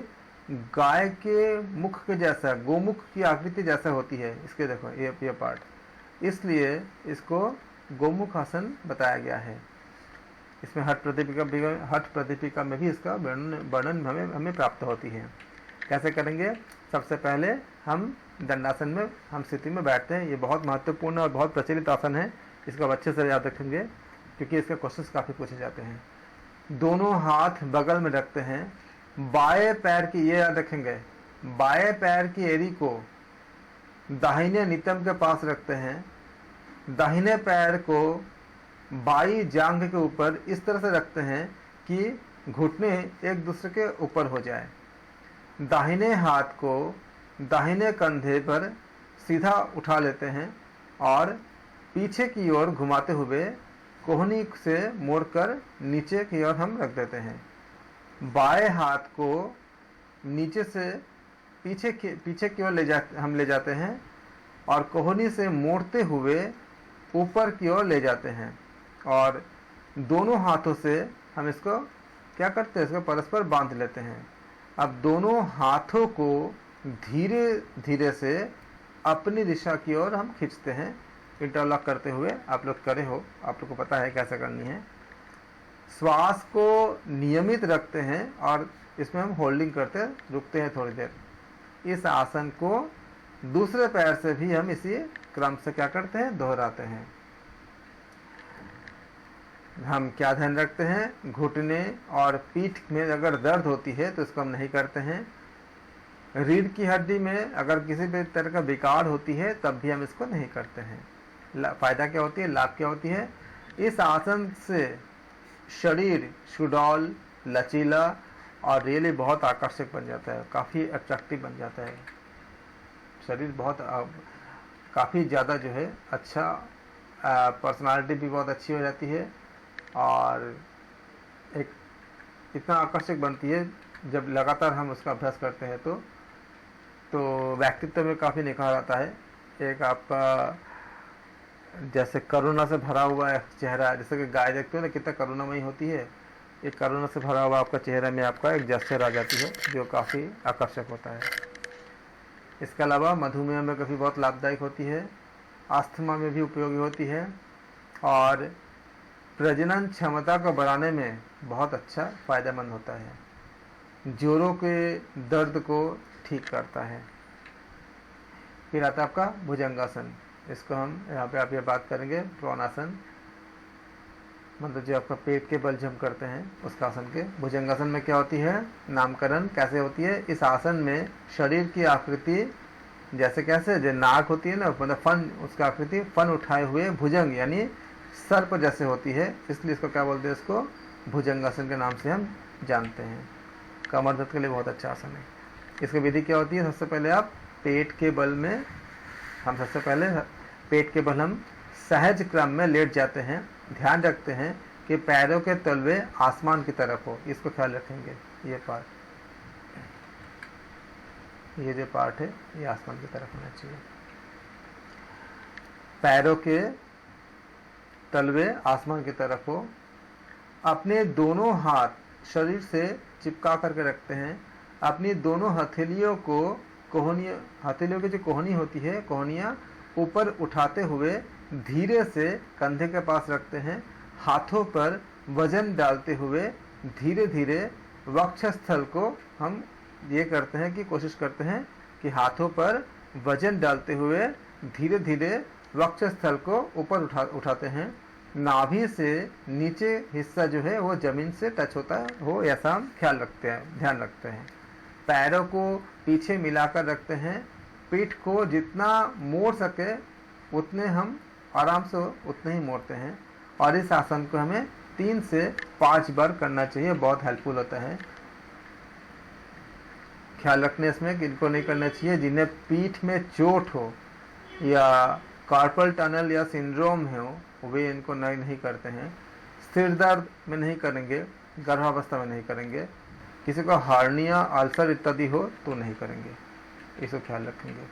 गाय के मुख के जैसा, गोमुख की आकृति जैसा होती है। इसके देखो ये पार्ट, इसलिए इसको गोमुख आसन बताया गया है। इसमें हठ प्रदीपिका में भी इसका वर्णन हमें प्राप्त होती है। कैसे करेंगे, सबसे पहले हम दंडासन में हम स्थिति में बैठते हैं। ये बहुत महत्वपूर्ण और बहुत प्रचलित आसन है, इसको आप अच्छे से याद रखेंगे क्योंकि इसके क्वेश्चंस काफ़ी पूछे जाते हैं। दोनों हाथ बगल में रखते हैं, बाएं पैर की, ये याद रखेंगे, बाएं पैर की एड़ी को दाहिने नितंब के पास रखते हैं, दाहिने पैर को बाई जांघ के ऊपर इस तरह से रखते हैं कि घुटने एक दूसरे के ऊपर हो जाए। दाहिने हाथ को दाहिने कंधे पर सीधा उठा लेते हैं और पीछे की ओर घुमाते हुए कोहनी से मोड़कर नीचे की ओर हम रख देते हैं। बाएं हाथ को नीचे से पीछे की ओर हम ले जाते हैं और कोहनी से मोड़ते हुए ऊपर की ओर ले जाते हैं और दोनों हाथों से हम इसको क्या करते हैं, इसको परस्पर बांध लेते हैं। अब दोनों हाथों को धीरे धीरे से अपनी दिशा की ओर हम खींचते हैं, इंटरलॉक करते हुए। आप लोग करे हो, आप लोग को पता है कैसे करनी है। श्वास को नियमित रखते हैं और इसमें हम होल्डिंग करते रुकते हैं थोड़ी देर। इस आसन को दूसरे पैर से भी हम इसी क्रम से क्या करते हैं, दोहराते हैं। हम क्या ध्यान रखते हैं, घुटने और पीठ में अगर दर्द होती है तो इसको हम नहीं करते हैं। रीढ़ की हड्डी में अगर किसी भी तरह का विकार होती है तब भी हम इसको नहीं करते हैं। फायदा क्या होती है, लाभ क्या होती है, इस आसन से शरीर सुडौल, लचीला और रियली बहुत आकर्षक बन जाता है, काफ़ी अट्रैक्टिव बन जाता है। शरीर बहुत काफ़ी ज़्यादा जो है अच्छा, पर्सनालिटी भी बहुत अच्छी हो जाती है और एक इतना आकर्षक बनती है जब लगातार हम उसका अभ्यास करते हैं तो व्यक्तित्व में काफ़ी निखार आता है। एक आपका जैसे करुणा से भरा हुआ एक चेहरा, जैसे कि गाय देखते हो ना कितना करुणामयी होती है, एक करुणा से भरा हुआ आपका चेहरा में आपका एक जस्चर आ जाती है जो काफ़ी आकर्षक होता है। इसके अलावा मधुमेह में काफ़ी बहुत लाभदायक होती है, अस्थमा में भी उपयोगी होती है और प्रजनन क्षमता को बढ़ाने में बहुत अच्छा फ़ायदेमंद होता है। जोड़ों के दर्द को ठीक करता है। फिर आता है आपका भुजंगासन। इसको हम यहाँ पे आप ये बात करेंगे प्रोनासन, मतलब जो आपका पेट के बल जम करते हैं उसका आसन के। भुजंगासन में क्या होती है, नामकरण कैसे होती है, इस आसन में शरीर की आकृति जैसे कैसे जो नाक होती है ना, मतलब फन, उसका आकृति फन उठाए हुए भुजंग यानी सर्प जैसे होती है, इसलिए इसको क्या बोलते हैं, इसको भुजंगासन के नाम से हम जानते हैं। कमर दर्द के लिए बहुत अच्छा आसन है। इसकी विधि क्या होती है, सबसे पहले आप पेट के बल में, हम सबसे पहले पेट के बल हम सहज क्रम में लेट जाते हैं। ध्यान रखते हैं कि पैरों के तलवे आसमान की तरफ हो, इसको ख्याल रखेंगे। ये पार्ट, ये जो पार्ट है ये आसमान की तरफ होना चाहिए। पैरों के तलवे आसमान की तरफ हो। अपने दोनों हाथ शरीर से चिपका करके रखते हैं। अपनी दोनों हथेलियों को हथेलियों की जो कोहनी होती है, कोहनियाँ ऊपर उठाते हुए धीरे से कंधे के पास रखते हैं। हाथों पर वजन डालते हुए धीरे धीरे वक्षस्थल को हम ये करते हैं कि कोशिश करते हैं कि हाथों पर वजन डालते हुए धीरे धीरे वक्षस्थल को ऊपर उठाते हैं। नाभि से नीचे हिस्सा जो है वो जमीन से टच होता हो ऐसा हम ख्याल रखते हैं, ध्यान रखते हैं। पैरों को पीछे मिलाकर रखते हैं। पीठ को जितना मोड़ सके उतने हम आराम से उतने ही मोड़ते हैं और इस आसन को हमें 3 से 5 बार करना चाहिए, बहुत हेल्पफुल होता है। ख्याल रखने इसमें कि इनको नहीं करना चाहिए जिन्हें पीठ में चोट हो या कार्पल टनल या सिंड्रोम हो, वे इनको नहीं करते हैं। सिर दर्द में नहीं करेंगे, गर्भावस्था में नहीं करेंगे, किसी को हार्निया, अल्सर इत्यादि हो तो नहीं करेंगे, इसको ख्याल रखेंगे।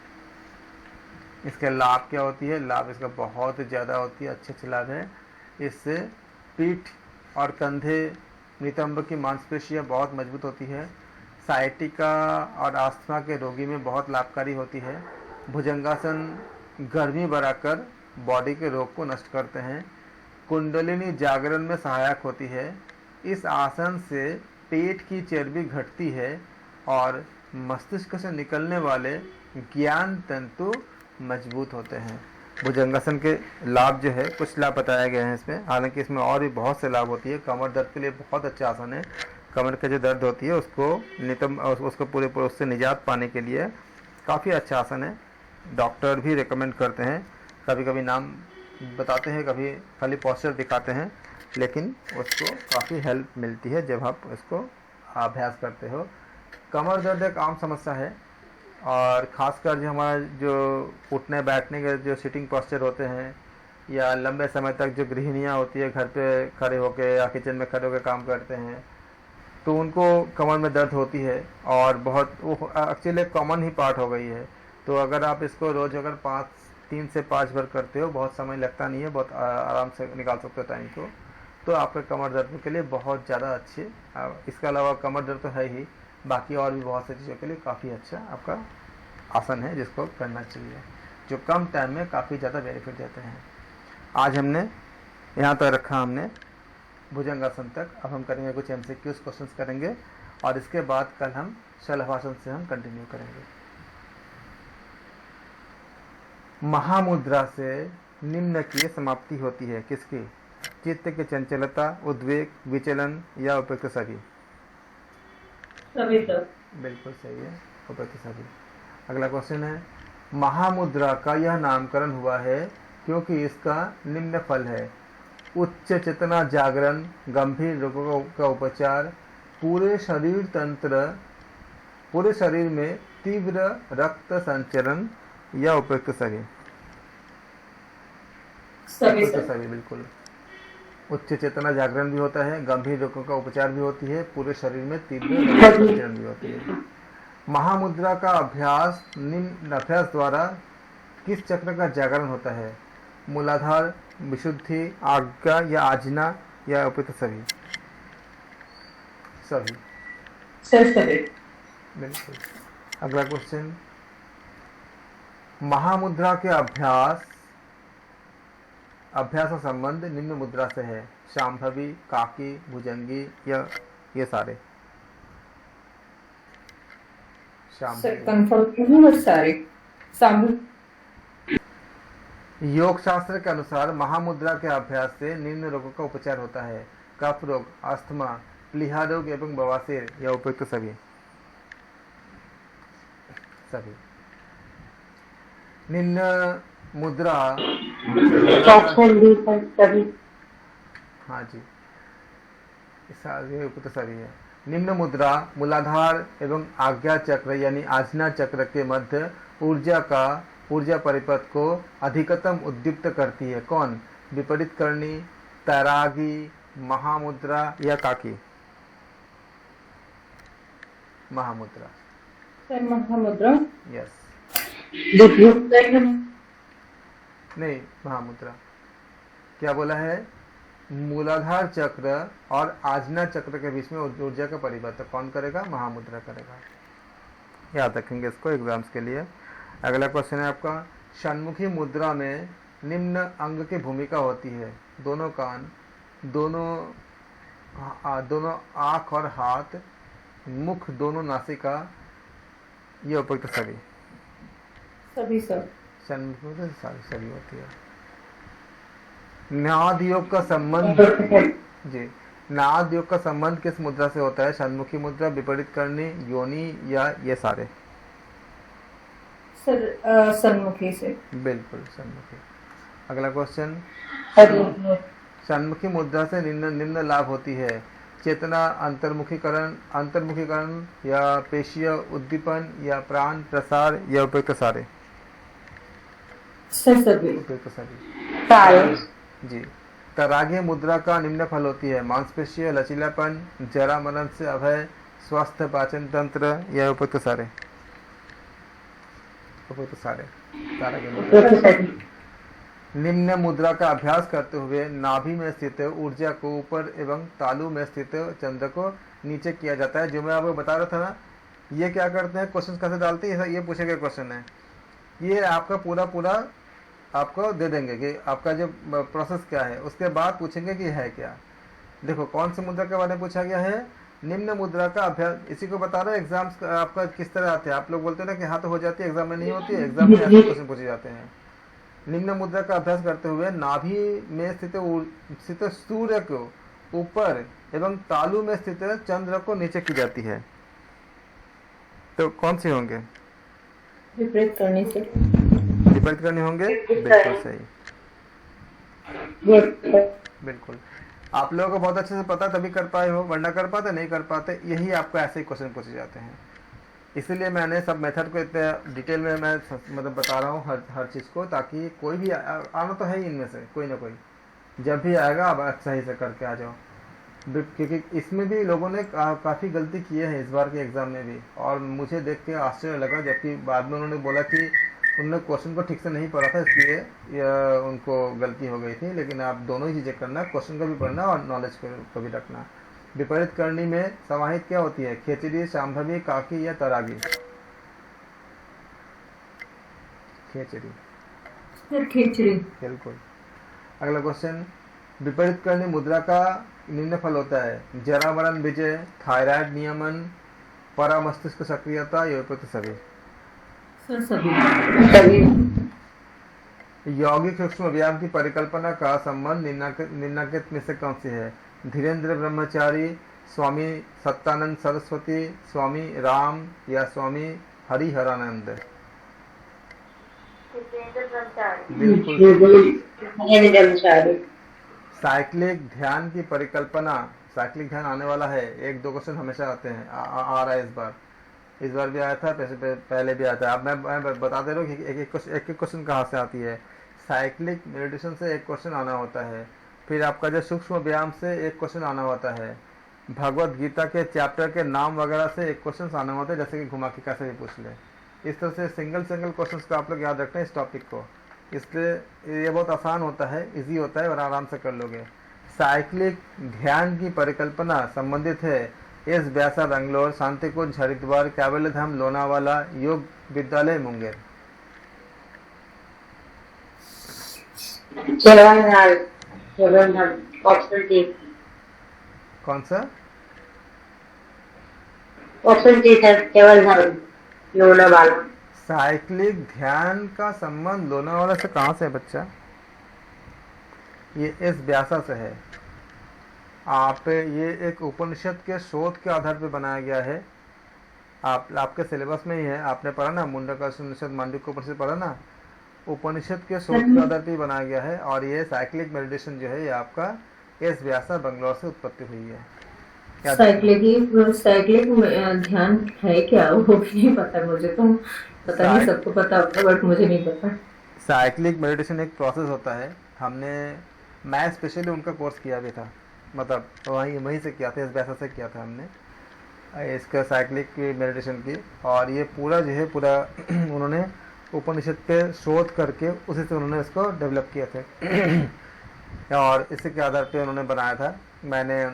इसके लाभ क्या होती है, लाभ इसका बहुत ज़्यादा होती है, अच्छे लाभ है। इससे पीठ और कंधे, नितंब की मांसपेशियाँ बहुत मजबूत होती है। साइटिका और आस्थमा के रोगी में बहुत लाभकारी होती है। भुजंगासन गर्मी बढ़ाकर बॉडी के रोग को नष्ट करते हैं। कुंडलिनी जागरण में सहायक होती है। इस आसन से पेट की चर्बी घटती है और मस्तिष्क से निकलने वाले ज्ञान तंतु मजबूत होते हैं। भुजंगासन के लाभ जो है, कुछ लाभ बताए गए हैं इसमें। हालांकि इसमें और भी बहुत से लाभ होती है। कमर दर्द के लिए बहुत अच्छा आसन है। कमर की जो दर्द होती है उसको उसको पूरे उससे निजात पाने के लिए काफ़ी अच्छा आसन है। डॉक्टर भी रिकमेंड करते हैं, कभी कभी नाम बताते हैं, कभी खाली पोस्चर दिखाते हैं, लेकिन उसको काफ़ी हेल्प मिलती है जब आप इसको अभ्यास करते हो। कमर दर्द एक आम समस्या है, और ख़ासकर जो हमारा जो उठने बैठने के जो सिटिंग पोस्चर होते हैं, या लंबे समय तक जो गृहिणियाँ होती है घर पे खड़े होकर या किचन में खड़े होकर काम करते हैं, तो उनको कमर में दर्द होती है, और बहुत वो एक्चुअली कॉमन ही पार्ट हो गई है। तो अगर आप इसको रोज़ अगर 3 से 5 बार करते हो, बहुत समय लगता नहीं है, बहुत आराम से निकाल सकते हो टाइम को, तो आपके कमर दर्द के लिए बहुत ज़्यादा अच्छे। इसके अलावा कमर दर्द तो है ही, बाकी और भी बहुत सी चीज़ों के लिए काफ़ी अच्छा आपका आसन है जिसको करना चाहिए, जो कम टाइम में काफ़ी ज़्यादा बेनिफिट देते हैं। आज हमने यहाँ तक रखा, हमने भुजंगासन तक। अब हम करेंगे कुछ MCQs क्वेश्चंस करेंगे, और इसके बाद कल हम शलभासन से हम कंटिन्यू करेंगे। महामुद्रा से निम्न की समाप्ति होती है किसकी? चित्त की चंचलता, उद्वेग, विचलन या उपयुक्त सभी? सभी सर। बिल्कुल सही है, उपयुक्त सभी। अगला क्वेश्चन है, महामुद्रा का यह नामकरण हुआ है क्योंकि इसका निम्न फल है: उच्च चेतना जागरण, गंभीर रोगों का उपचार, पूरे शरीर में तीव्र रक्त संचरण या उपयुक्त सभी? उपयुक्त सभी, बिल्कुल। उच्च चेतना जागरण भी होता है, गंभीर रोगों का उपचार भी होती है, पूरे शरीर में तीव्र रक्त संचरण भी होती है। महामुद्रा का अभ्यास निम्न अभ्यास द्वारा किस चक्र का जागरण होता है? मूलाधार, विशुद्धि, आज्ञा या आजना या उपयुक्त सभी? सभी, सभी। बिल्कुल। अगला क्वेश्चन, महामुद्रा के अभ्यास का संबंध निम्न मुद्रा से है: शांभवी, काकी, भुजंगी या ये सारे? योग शास्त्र के अनुसार महामुद्रा के अभ्यास से निम्न रोगों का उपचार होता है: कफ रोग, अस्थमा, प्लीहा रोग एवं बवासीर या उपयुक्त सभी? सभी। निम्न मुद्रा, हाँ जी, उपयुक्त सभी है। निम्न मुद्रा मूलाधार एवं आज्ञा चक्र यानी आजना चक्र के मध्य ऊर्जा परिपथ को अधिकतम उद्दीप्त करती है। कौन? विपरीत करणी, तैरागी, महामुद्रा या काकी? महामुद्रा। सर महामुद्रा। यस। नहीं, महामुद्रा। क्या बोला है? मूलाधार चक्र और आजना चक्र के बीच में ऊर्जा का परिवर्तन कौन करेगा? महामुद्रा करेगा। याद रखेंगे इसको एग्जाम्स के लिए। अगला क्वेश्चन है आपका, षण्मुखी मुद्रा में निम्न अंग की भूमिका होती है: दोनों कान, दोनों आँख और हाथ, मुख, दोनों नासिका, ये उपयुक्त सभी? सभी सर। षण्मुखी सभी होती है। नाद योग का संबंध, जी, नाद योग का संबंध किस मुद्रा से होता है? षण्मुखी मुद्रा, विपरीत करणी, योनि या ये सारे? सर सन्मुखी से। बिल्कुल सन्मुखी। अगला क्वेश्चन, सन्मुखी मुद्रा से निम्न लाभ होती है: चेतना अंतर्मुखीकरण या पेशीय उद्दीपन या प्राण प्रसार या उपयुक्त सारे? सभी। उपयुक्त सभी, जी। तैरागी मुद्रा का निम्न फल होती है: मांसपेशीय लचीलापन, जरा मरण से अभय, स्वस्थ पाचन तंत्र या उपयुक्त सारे? उपयुक्त सारे। तैरागी मुद्रा। निम्न मुद्रा का अभ्यास करते हुए नाभि में स्थित ऊर्जा को ऊपर एवं तालु में स्थित चंद्र को नीचे किया जाता है। जो मैं आपको बता रहा था ना, ये क्या करते हैं, क्वेश्चन कैसे डालते हैं, ये पूछे गए क्वेश्चन है। ये आपका पूरा आपको दे देंगे कि आपका जो प्रोसेस क्या है, उसके बाद पूछेंगे कि है क्या। देखो कौन सी मुद्रा के बारे में पूछा गया है, निम्न मुद्रा का अभ्यास। इसी को बता रहा है एग्जाम्स आपका किस तरह आते हैं। आप लोग बोलते हैं ना कि हाँ तो हो जाती है, एग्जाम में नहीं होती है, एग्जाम में ऐसे क्वेश्चन पूछे जाते हैं। निम्न मुद्रा का अभ्यास करते हुए नाभि में स्थित सूर्य को ऊपर एवं तालु में स्थित चंद्र को नीचे की जाती है। तो कौन से होंगे? विपरीत करने से। विपरीत करने होंगे, बिल्कुल सही, बिल्कुल। आप लोगों को बहुत अच्छे से पता तभी कर पाए हो, वरना कर पाते नहीं कर पाते। यही आपको ऐसे ही क्वेश्चन पूछे जाते हैं, इसीलिए मैंने सब मेथड को इतने डिटेल में मैं मतलब बता रहा हूँ हर चीज़ को, ताकि कोई भी आना तो है ही इनमें से कोई ना कोई, जब भी आएगा आप सही से करके आ जाओ। क्योंकि इसमें भी लोगों ने काफ़ी गलती की है इस बार के एग्ज़ाम में भी, और मुझे देख के आश्चर्य लगा, जबकि बाद में उन्होंने बोला कि उन्होंने क्वेश्चन को ठीक से नहीं पढ़ा था इसलिए उनको गलती हो गई थी। लेकिन आप दोनों ही चीज़ें करना, क्वेश्चन को भी पढ़ना और नॉलेज को भी रखना। विपरीत करनी में समाहित क्या होती है? खेचड़ी, शांभवी, काकी या तरागी? खेचड़ी, खिचड़ी। बिल्कुल। अगला क्वेश्चन, विपरीत करनी मुद्रा का निम्न फल होता है: जरा मरण विजय, थायराइड नियमन, परामस्तिष्क सक्रियता, या विपरीत सभी? सर सभी। यौगिक सूक्ष्म व्यायाम की परिकल्पना का संबंध निम्नलिखित में से कौन सी है? धीरेन्द्र ब्रह्मचारी, स्वामी सत्यानंद सरस्वती, स्वामी राम, या स्वामी हरिहरानंद? बिल्कुल। साइक्लिक ध्यान की परिकल्पना, साइक्लिक ध्यान आने वाला है, 1-2 क्वेश्चन हमेशा आते हैं, आ रहा है इस बार भी आया था, पहले भी आया था। अब मैं बता दे रहा हूँ कि एक क्वेश्चन कहाँ से आती है। साइक्लिक मेडिटेशन से एक क्वेश्चन आना होता है, फिर आपका जो सूक्ष्म व्यायाम से एक क्वेश्चन आना होता है, भगवत गीता के चैप्टर के नाम वगैरह से एक क्वेश्चन आना होता है, जैसे कि घुमा के कैसे भी पूछ ले। इस तरह से सिंगल क्वेश्चन को आप लोग याद रखते हैं इस टॉपिक को, इसलिए ये बहुत आसान होता है, इजी होता है और आराम से कर लोगे। साइक्लिक ध्यान की परिकल्पना संबंधित है एस व्यासा बेंगलोर, शांतिकुंज हरिद्वार, कैवल्य धाम लोनावाला, योग विद्यालय मुंगेर? कौन सा? Option D sir, Kaivalyadham Lonavala. Cyclic ध्यान का संबंध लोनावाला से कहाँ से है बच्चा? ये इस व्यासा से है। ये एक उपनिषद के शोध के आधार पर बनाया गया है। आपके सिलेबस में ही है, आपने पढ़ा ना, मुंडका उपनिषद, मांडुक्य उपनिषद पढ़ा ना, उपनिषद के शोध के आधार पर बनाया गया है। और ये साइक्लिक मेडिटेशन जो है ये आपका एस व्यासा बंगलौर से उत्पत्ति हुई है। साइक्लिक ध्यान है क्या? वो भी नहीं पता मुझे, तो पता नहीं, सबको पता होता बट मुझे नहीं पता। साइक्लिक मेडिटेशन एक प्रोसेस होता है। मैं स्पेशली उनका कोर्स किया भी था, मतलब वहीं से किया था, इस वैसा से किया था हमने इसका साइक्लिक मेडिटेशन की। और ये पूरा जो है उन्होंने उपनिषद पे शोध करके उसी से उन्होंने इसको डेवलप किया था और इसी के आधार पे उन्होंने बनाया था। मैंने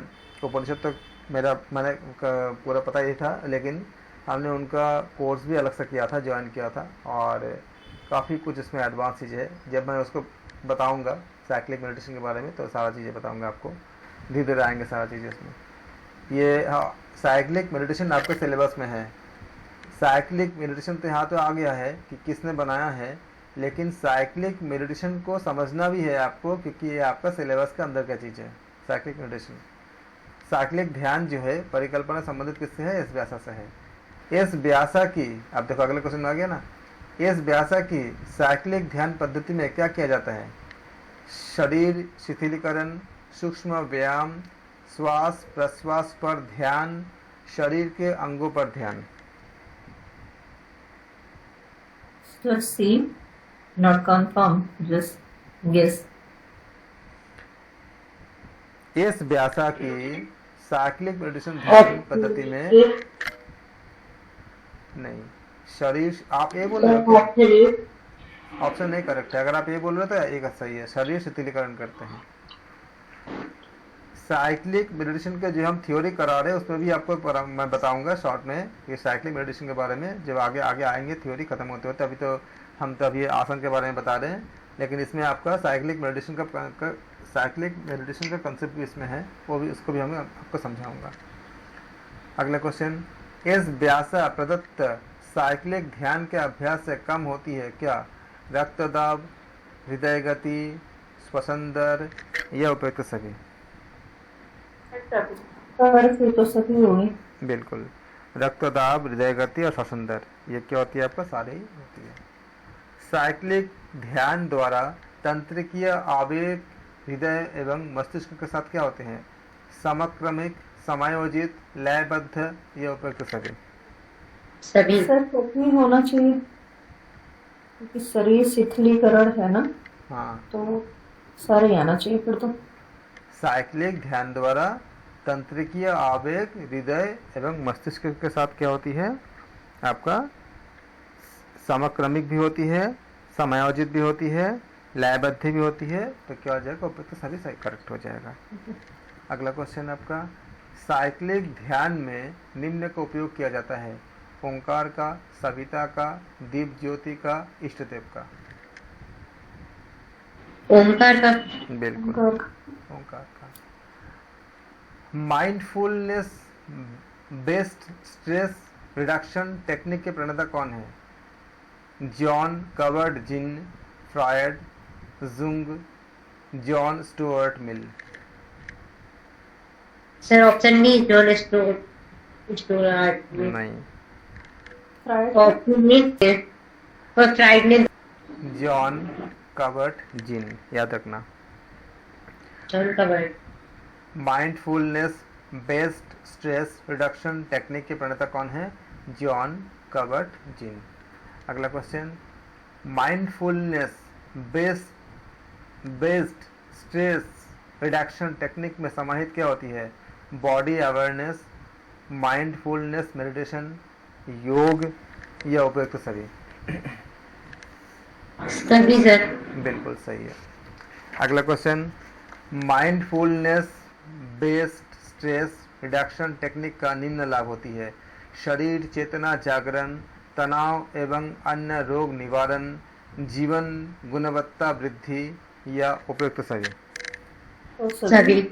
उपनिषद तो मैंने पूरा पता ही था, लेकिन हमने उनका कोर्स भी अलग से किया था, ज्वाइन किया था, और काफ़ी कुछ इसमें एडवांस चीज़ें है। जब मैं उसको बताऊंगा साइक्लिक मेडिटेशन के बारे में तो सारा चीज़ें बताऊंगा आपको, धीरे धीरे आएंगे सारा चीज़ें इसमें। ये साइक्लिक मेडिटेशन आपके सिलेबस में है। साइक्लिक मेडिटेशन तो यहाँ तो आ गया है कि किसने बनाया है, लेकिन साइक्लिक मेडिटेशन को समझना भी है आपको, क्योंकि ये आपका सिलेबस के अंदर का चीज़ है। साइक्लिक मेडिटेशन, साइक्लिक ध्यान जो है परिकल्पना संबंधित किससे है? एस व्यासा से है। एस व्यासा की, अब देखो अगला क्वेश्चन आ गया ना, एस व्यासा की साइक्लिक ध्यान पद्धति में क्या किया जाता है? शरीर शिथिलीकरण, सूक्ष्म व्यायाम, श्वास प्रश्वास पर ध्यान, शरीर के अंगों पर ध्यान? C, not confirm, just guess. इस व्यासा की साइक्लिक मेडिटेशन ध्यान पद्धति में नहीं, शरीर, आप ये बोल रहे हो, ऑप्शन नहीं करेक्ट है। अगर आप ये बोल रहे हो तो एक सही है, शरीर शिथिलीकरण करते हैं। साइक्लिक मेडिटेशन के जो हम थ्योरी करा रहे हैं उसमें भी आपको मैं बताऊंगा शॉर्ट में ये साइक्लिक मेडिटेशन के बारे में, जब आगे आएंगे थ्योरी खत्म होते होते। अभी तो हम ये आसन के बारे में बता रहे हैं, लेकिन इसमें आपका साइक्लिक मेडिटेशन का कंसेप्ट भी इसमें है, वो भी उसको भी हमें आपको समझाऊंगा। अगला क्वेश्चन, इस व्यासा प्रदत्त साइक्लिक ध्यान के अभ्यास से कम होती है क्या रक्तदाब, हृदय गति, श्वसन दर या उपयुक्त सभी? सर फिर तो सभी होंगे। बिल्कुल, रक्तदाब, हृदय गति और श्वसन दर ये क्या होती है आपका? सारे ही होती है। साइक्लिक ध्यान द्वारा तंत्रिकीय आवेग हृदय एवं मस्तिष्क के साथ क्या होते हैं? समक्रमिक, समायोजित, लयबद्ध या उपयुक्त सभी? सभी। सर सभी होना चाहिए क्योंकि शरीर शिथिलीकरण है ना, हाँ, तो सारे आना चाहिए फिर तो। साइक्लिक ध्यान द्वारा तंत्रिकीय आवेग हृदय एवं मस्तिष्क के साथ क्या होती है आपका? समक्रमिक भी होती है, समायोजित भी होती है, लयबद्ध भी होती है। तो क्या हो जाएगा? उपयुक्त सभी सही करेक्ट हो जाएगा। अगला क्वेश्चन आपका, साइक्लिक ध्यान में निम्न का उपयोग किया जाता है? ओंकार का, सविता का, दीप ज्योति का, इष्ट देव का? ओंकार का। बिल्कुल, ओंकार। ओंकार का। Mindfulness based stress reduction technique के प्रणेता कौन है? Jon Kabat Zinn, Freud, Jung, John Stuart Mill? Sir option D John Stuart Mill. नहीं, ऑप्शन डी और फ्राइड ने जॉन कवर्ट जिन, याद रखना। Jon Kabat. Mindfulness based stress reduction technique के प्रणेता कौन है? Jon Kabat Zinn. अगला question, mindfulness based stress reduction technique में समाहित क्या होती है? बॉडी अवेयरनेस, माइंडफुलनेस मेडिटेशन, योग या उपयुक्त सभी? सभी सर। बिल्कुल सही है। अगला question, mindfulness based stress reduction technique का निम्न लाभ होती है? शरीर चेतना जागरण, तनाव एवं अन्य रोग निवारण, जीवन गुणवत्ता वृद्धि या उपयुक्त सभी? तो सभी।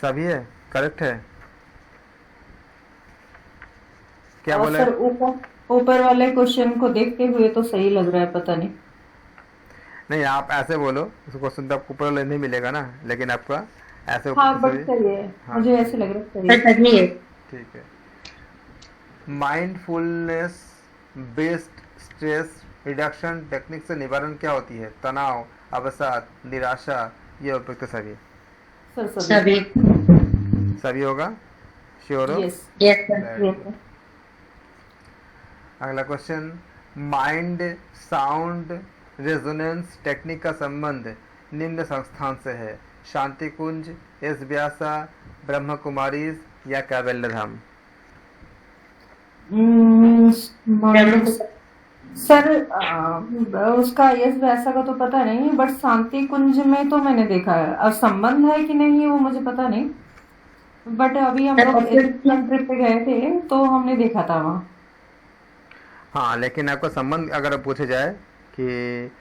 सभी है, करेक्ट है। क्या और बोले? सर ऊपर वाले क्वेश्चन को देखते हुए तो सही लग रहा है, पता नहीं। नहीं, आप ऐसे बोलो, उस क्वेश्चन तो आपको ऊपर वाले नहीं मिलेगा ना, लेकिन आपका ऐसे हाँ उपयुक्त बट सभी। सही है, हाँ, मुझे ऐसे लग रहा है सही सर है। सभी है। ठीक है। Mindfulness based stress reduction technique से निवारण क्या होती है? तनाव, अवसाद, निराशा या उपयुक्त सभी? सर सभी। सभी होगा, श्योर हो? Yes yes sir. Very good. अगला question, mind sound resonance technique का संबंध निम्न संस्थान से है? शांति कुंज, एस व्यासा, ब्रह्म कुमारीज या कैवल्य धाम? सर उसका यस वैसा का तो पता नहीं, बट शांति कुंज में तो मैंने देखा है। अब संबंध है कि नहीं वो मुझे पता नहीं, बट अभी हम लोग ट्रिप पे गए थे तो हमने देखा था वहाँ। हाँ, लेकिन आपका संबंध अगर पूछे जाए कि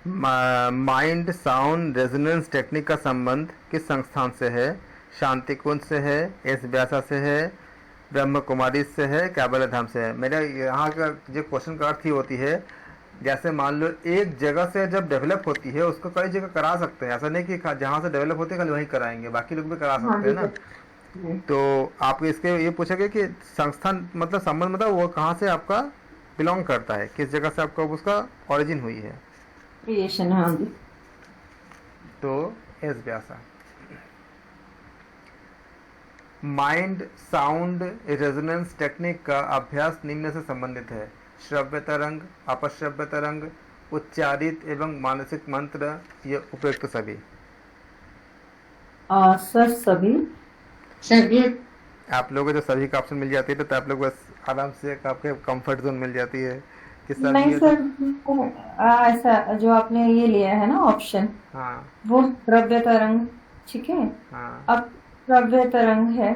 माइंड साउंड रेजोनेंस टेक्निक का संबंध किस संस्थान से है? शांति कुंज से है, एस व्यासा से है, ब्रह्म कुमारी से है, कैवल्य धाम से है? मेरा यहाँ का जो क्वेश्चन का अर्थ ही होती है, जैसे मान लो एक जगह से जब डेवलप होती है उसको कई जगह करा सकते हैं। ऐसा नहीं कि जहाँ से डेवलप होते हैं खाली वहीं कराएंगे, बाकी लोग भी करा सकते हैं ना। तो आप इसके ये पूछोगे कि संस्थान मतलब संबंध मतलब वो कहाँ से आपका बिलोंग करता है, किस जगह से आपका उसका ओरिजिन हुई है? क्रिएशन, हाँ जी। तो S Vyasa. Mind sound resonance technique का अभ्यास निम्न से संबंधित है? श्रव्य तरंग, अपश्रव्य तरंग, उच्चारित एवं मानसिक मंत्र, ये उपयुक्त सभी? सर सभी। सभी। आप लोगों को जो सभी का ऑप्शन मिल जाती है तो आप लोग बस आराम से आपके कंफर्ट जोन मिल जाती है कि सभी नहीं है। सर ऐसा जो आपने ये लिया है ना ऑप्शन, हाँ वो श्रव्य तरंग, ठीक है। हाँ, अब श्रव्य तरंग है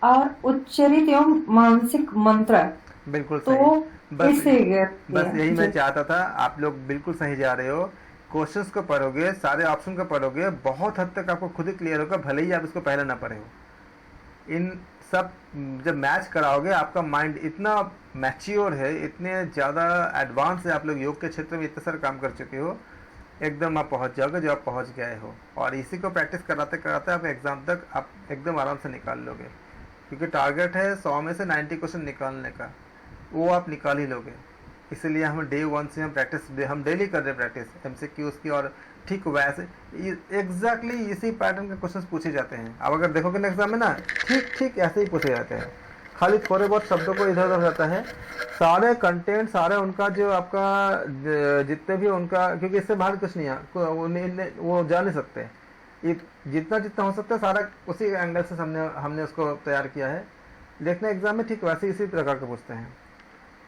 और उच्चरित एवं मानसिक मंत्र, बिल्कुल तो सही। बस इसे बस यही मैं चाहता था, आप लोग बिल्कुल सही जा रहे हो। क्वेश्चंस को पढ़ोगे, सारे ऑप्शन को पढ़ोगे, बहुत हद तक आपको खुद ही क्लियर होगा, भले ही आप इसको पहले ना पढ़े हो। इन सब जब मैच कराओगे, आपका माइंड इतना मैच्योर है, इतने ज़्यादा एडवांस है, आप लोग योग के क्षेत्र में इतने सारे काम कर चुके हो, एकदम आप पहुंच जाओगे जो आप पहुंच गए हो। और इसी को प्रैक्टिस कराते कराते आप एग्ज़ाम तक आप एकदम आराम से निकाल लोगे, क्योंकि टारगेट है 100 में से 90 क्वेश्चन निकालने का, वो आप निकाल ही लोगे। इसीलिए हम डे 1 से हम डेली कर रहे हैं प्रैक्टिस MCQs की, और ठीक वैसे एग्जैक्टली इसी पैटर्न के क्वेश्चन पूछे जाते हैं। अब अगर देखोगे ना एग्जाम में ना, ठीक ठीक ऐसे ही पूछे जाते हैं, खाली थोड़े बहुत शब्दों को इधर उधर जाता है, सारे कंटेंट सारे उनका जो आपका जितने भी उनका, क्योंकि इससे बाहर कुछ नहीं है, वो जा नहीं सकते, जितना जितना हो सकता है सारा उसी एंगल से हमने उसको तैयार किया है। देखना एग्जाम में ठीक वैसे इसी प्रकार के पूछते हैं।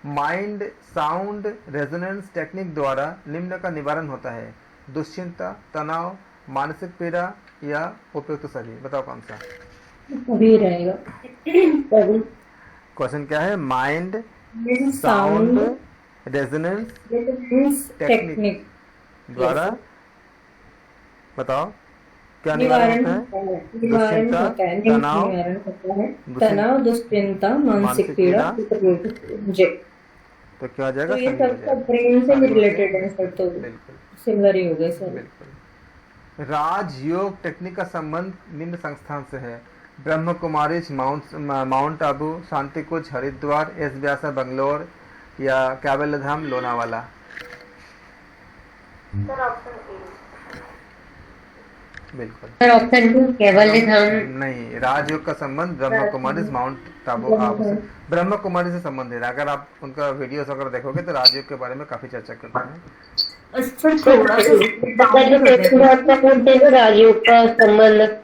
माइंड साउंड रेजोनेंस टेक्निक द्वारा निम्न का निवारण होता है: दुश्चिंता, तनाव, मानसिक पीड़ा या उपयुक्त सभी। बताओ कौन सा सभी रहेगा। सभी। क्वेश्चन क्या है? Mind sound sound resonance technique द्वारा, बताओ क्या निवारण निवारण होता होता है? है। निवारण दुश्चिंता, होता है। तनाव, निवारण होता है। दुश्चिंता, तनाव, दुश्चिंता, मानसिक मानसिक पीड़ा, जी। तो क्या हो तो जाएगा? ये सही हो सब जाएगा। ब्रेन से सारे भी हो गए। रिलेटेड है सर, तो बिल्कुल सिमिलर ही हो गए सर। बिल्कुल। राजयोग टेक्निक का संबंध निम्न संस्थान से है: ब्रह्म कुमारीज माउंट आबू, शांति कुंज हरिद्वार, एस व्यासा बंगलोर या Kaivalya Dham Lonavala. Sir option A. बिल्कुल सर ऑप्शन 2 कैवल्य धाम। नहीं, राजयोग का संबंध ब्रह्म कुमारीज माउंट आबू से, ब्रह्म कुमारी से संबंध है। अगर आप उनका वीडियोस वगैरह देखोगे तो राजयोग के बारे में काफी चर्चा करते हैं। सर थोड़ा सा राजयोग का संबंध।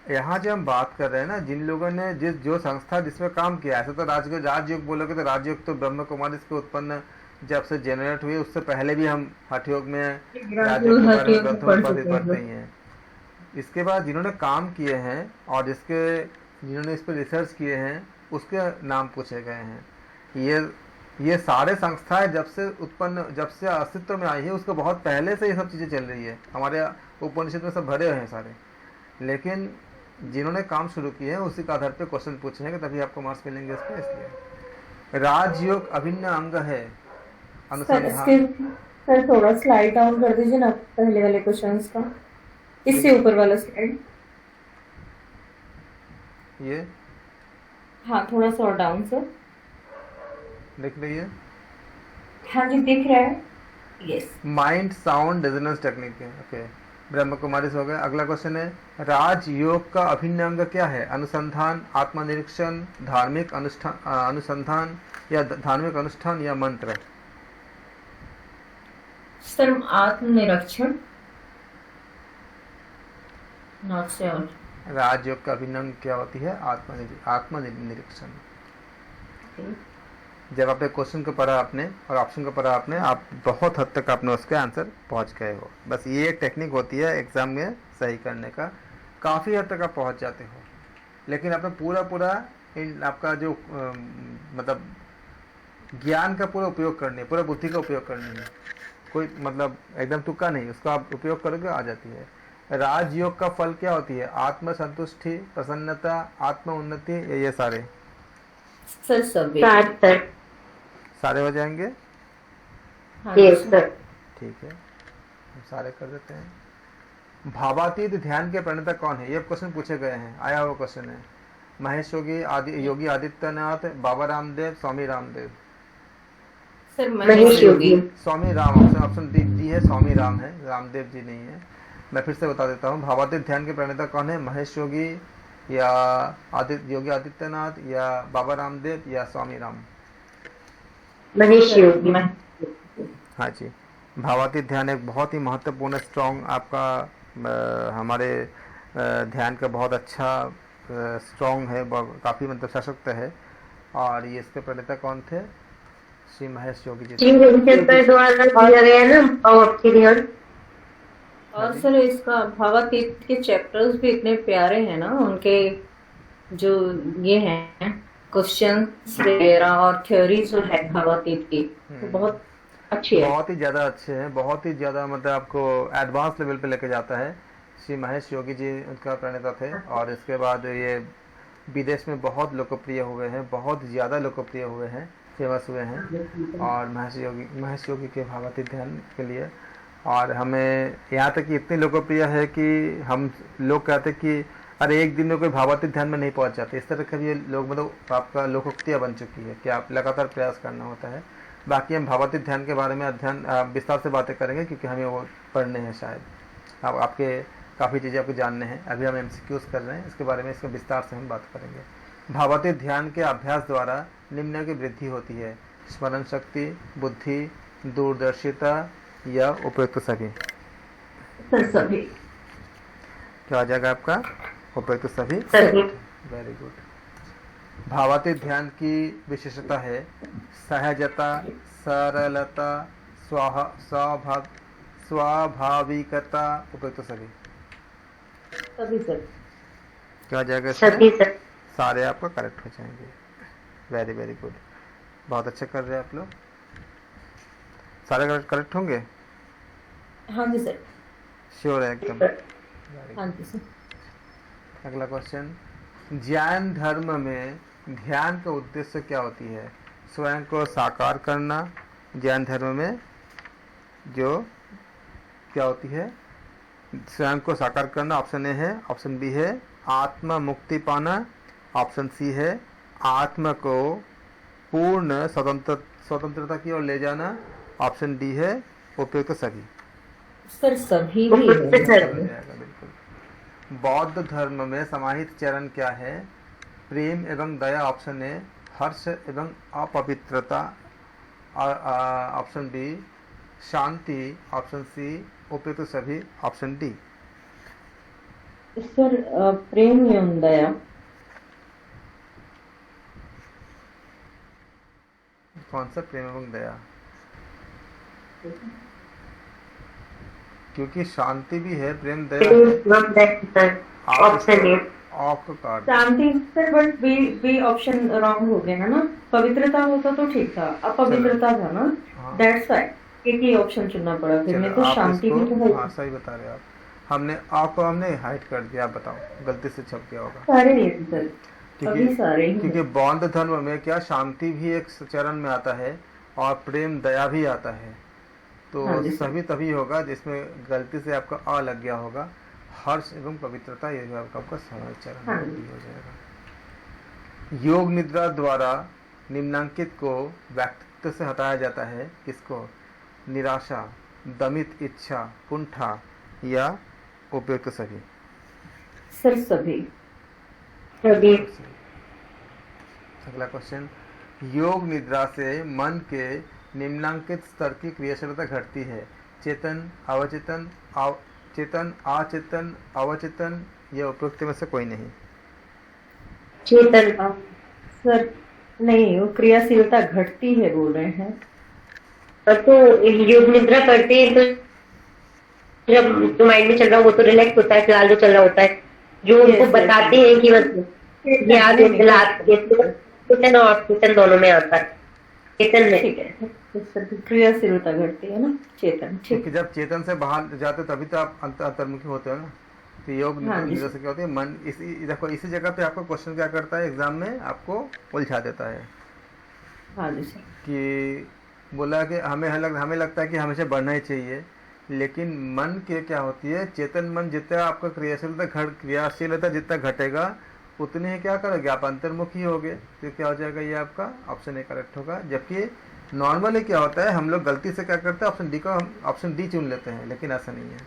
यहाँ जो हम बात कर रहे हैं ना, जिन लोगों ने जो संस्था जिसमें काम किया, ऐसे तो राजयोग बोलोगे तो राजयोग तो ब्रह्म कुमारी के उत्पन्न जब से जनरेट हुए, उससे पहले भी हम हठ योग में राजयोग के बारे में ग्रंथों में पढ़ते ही हैं। इसके बाद जिन्होंने काम किए हैं और जिन्होंने इस पर रिसर्च किए हैं, उसके नाम पूछे गए हैं। ये सारे संस्थाएं जब से अस्तित्व में आई है, उसको बहुत पहले से ये सब चीज़ें चल रही है, हमारे उपनिषद में सब भरे हुए हैं सारे। लेकिन जिन्होंने काम शुरू किए हैं उसी के आधार पे क्वेश्चन पूछे हैं, कि तभी आपको मार्क्स मिलेंगे इस पे। इसलिए राजयोग अभिन्न अंग है अनुसंधान। सर थोड़ा स्लाइड डाउन कर दीजिए ना पहले वाले क्वेश्चंस का, इससे ऊपर वाला स्लाइड। ये हाँ थोड़ा सा और डाउन सर। देख लीजिए, हाँ जी दिख रहा है। Yes. Mind sound resonance technique है। ओके, ब्रह्म कुमारी से हो गया। अगला क्वेश्चन है, राजयोग का अभिन्न अंग क्या है? अनुसंधान, आत्मनिरीक्षण, धार्मिक अनुसंधान या धार्मिक अनुष्ठान या मंत्र। सर आत्मनिरीक्षण। Not sure. राजयोग का अभिन्न अंग क्या होती है? आत्मनिरीक्षण। जब आपने क्वेश्चन को पढ़ा आपने और ऑप्शन को पढ़ा आपने, आप बहुत हद तक आपने उसके आंसर पहुंच गए हो। बस ये एक टेक्निक होती है एग्जाम में सही करने का, काफ़ी हद तक आप पहुंच जाते हो। लेकिन आपने पूरा आपका जो मतलब ज्ञान का पूरा उपयोग करनी है, पूरा बुद्धि का उपयोग करनी है, कोई मतलब एकदम तुक्का नहीं, उसका आप उपयोग करोगे आ जाती है। राजयोग का फल क्या होती है? आत्मसंतुष्टि, प्रसन्नता, आत्म उन्नति, ये सारे सर सभी। सारे हो जाएंगे। हाँ यस जी। सर। ठीक है, हम सारे कर देते हैं। भावातीत ध्यान के प्रणेता कौन है? ये क्वेश्चन पूछे गए हैं, आया हुआ क्वेश्चन है। महेश योगी आदित्यनाथ, बाबा रामदेव, स्वामी रामदेव। सर महेश योगी। स्वामी राम, ऑप्शन डी है, स्वामी राम है, रामदेव जी नहीं है। मैं फिर से बता देता हूँ, भावातीत ध्यान के प्रणेता कौन है? महेश योगी या योगी आदित्यनाथ या बाबा रामदेव या स्वामी राम। महेश योगी। हाँ जी, भावातीत ध्यान एक बहुत ही महत्वपूर्ण स्ट्रॉन्ग आपका हमारे ध्यान का बहुत अच्छा स्ट्रॉन्ग है, काफ़ी मतलब सशक्त है। और ये इसके प्रणेता कौन थे? श्री महेश योगी जी। श्री रविशंकर द्वारा दिया गया ना भावातीत ध्यान। और सर इसका भावातीत के चैप्टर्स भी इतने प्यारे हैं ना, उनके जो ये हैं क्वेश्चंस वगैरह और थ्योरी जो है भावातीत की, तो बहुत अच्छी है। बहुत ही ज़्यादा अच्छे हैं, बहुत ही ज़्यादा मतलब आपको एडवांस लेवल पे लेके जाता है। श्री महेश योगी जी उनका प्रणेता थे, और इसके बाद ये विदेश में बहुत लोकप्रिय हुए हैं, बहुत ज़्यादा लोकप्रिय हुए हैं, फेमस हुए हैं। और महेश योगी के भावाती ध्यान के लिए, और हमें यहाँ तक कि इतनी लोकप्रिय है कि हम लोग कहते हैं कि अरे एक दिन में कोई भावाती ध्यान में नहीं पहुँच जाते। इस तरह का भी ये लोग मतलब आपका लोकोक्तियाँ बन चुकी है कि आप लगातार प्रयास करना होता है। बाकी हम भावाती ध्यान के बारे में अध्ययन विस्तार से बातें करेंगे, क्योंकि हमें वो पढ़ने हैं शायद। अब आपके काफ़ी चीज़ें आपको जानने हैं, अभी हम MCQs कर रहे हैं, इसके बारे में इसके विस्तार से हम बात करेंगे। भावाती ध्यान के अभ्यास द्वारा निम्न की वृद्धि होती है: स्मरण शक्ति, बुद्धि, दूरदर्शिता या उपयुक्त सभी। सर सभी। क्या आ जाएगा आपका? उपयुक्त सभी। सभी। Very good. भावाती ध्यान की विशेषता है सहजता, सरलता, स्वाभाविकता, उपयुक्त सभी। सभी सर। क्या आ जाएगा इसमें? सभी सर। सारे आपका करेक्ट हो जाएंगे। वेरी वेरी गुड, बहुत अच्छा कर रहे हैं आप लोग। सारे करेक्ट होंगे? हाँ जी सर। श्योर है एकदम? हाँ जी सर। अगला क्वेश्चन, जैन धर्म में ध्यान का उद्देश्य क्या होती है? स्वयं को साकार करना। जैन धर्म में जो क्या होती है? स्वयं को साकार करना, ऑप्शन ए है। ऑप्शन बी है आत्मा मुक्ति पाना। ऑप्शन सी है आत्मा को पूर्ण स्वतंत्रता की ओर ले जाना। ऑप्शन डी है उपयुक्त सभी। सर सभी भी है। बिल्कुल। बौद्ध धर्म में समाहित चरण क्या है? प्रेम एवं दया, ऑप्शन ए। हर्ष एवं अपवित्रता, ऑप्शन बी। शांति, ऑप्शन सी। उपयुक्त सभी, ऑप्शन डी। सर प्रेम एवं दया। कौन सा प्रेम एवं दया? क्योंकि शांति भी है, प्रेम दया है। Option A. आपका कार्ड शांति sir, but B option wrong हो गया है ना। पवित्रता होता तो ठीक था, अपवित्रता था ना, हाँ। दैट्स व्हाई एक ही ऑप्शन चुनना पड़ा फिर। नहीं तो शांति भी तो है। हाँ सही बता रहे हैं आप। हमने हाइड कर दिया, आप बताओ गलती से छप गया होगा। सारे नहीं थे सर, अभी सारे ही क्योंकि हैं। बौद्ध धर्म में क्या शांति भी एक चरण में आता है और प्रेम दया भी आता है। तो हाँ जी सर। सभी तभी होगा जिसमें गलती से आपका अ लग गया होगा। हर्ष एवं पवित्रता, ये जो आपका चरण हाँ में जी। भी हो जाएगा। योग निद्रा द्वारा निम्नांकित को व्यक्तित्व से हटाया जाता है। किसको? निराशा, दमित इच्छा, कुंठा या उपयुक्त सभी। सर सभी। सभी। अगला क्वेश्चन, योग निद्रा से मन के निम्नांकित स्तर की क्रियाशीलता घटती है। चेतन, अवचेतन, चेतन, अचेतन, अवचेतन या उपयुक्त में से कोई नहीं। चेतन। सर नहीं, वो क्रियाशीलता घटती है बोल रहे हैं। तो योग निद्रा करते हैं तो जब जो माइंड में चल रहा है वो तो रिलैक्स होता है, फिलहाल जो चल रहा होता है जो उनको Yes, बताते हैं कि मतलब याद चेतन और चेतन दोनों में आता है। चेतन में ठीक है सर, क्रियाशीलता घटती है ना, चेतन। ठीक। क्योंकि जब चेतन से बाहर जाते हो तभी तो आप अंतर्मुखी होते हो ना। तो योग हाँ जी। निद्रा से क्या होती है? मन देखो इसी जगह पे आपको क्वेश्चन क्या करता है एग्जाम में, आपको उलझा देता है हाँ जी सर। कि बोला कि हमें लगता है कि हमेशा बढ़ना ही चाहिए, लेकिन मन के क्या होती है? चेतन मन जितना आपका क्रियाशीलता जितना घटेगा उतने ही क्या करोगे आप? अंतर्मुखी होगे। तो क्या हो जाएगा? ये आपका ऑप्शन ए करेक्ट होगा। जबकि नॉर्मली क्या होता है, हम लोग गलती से क्या करते हैं, ऑप्शन डी चुन लेते हैं, लेकिन ऐसा नहीं है।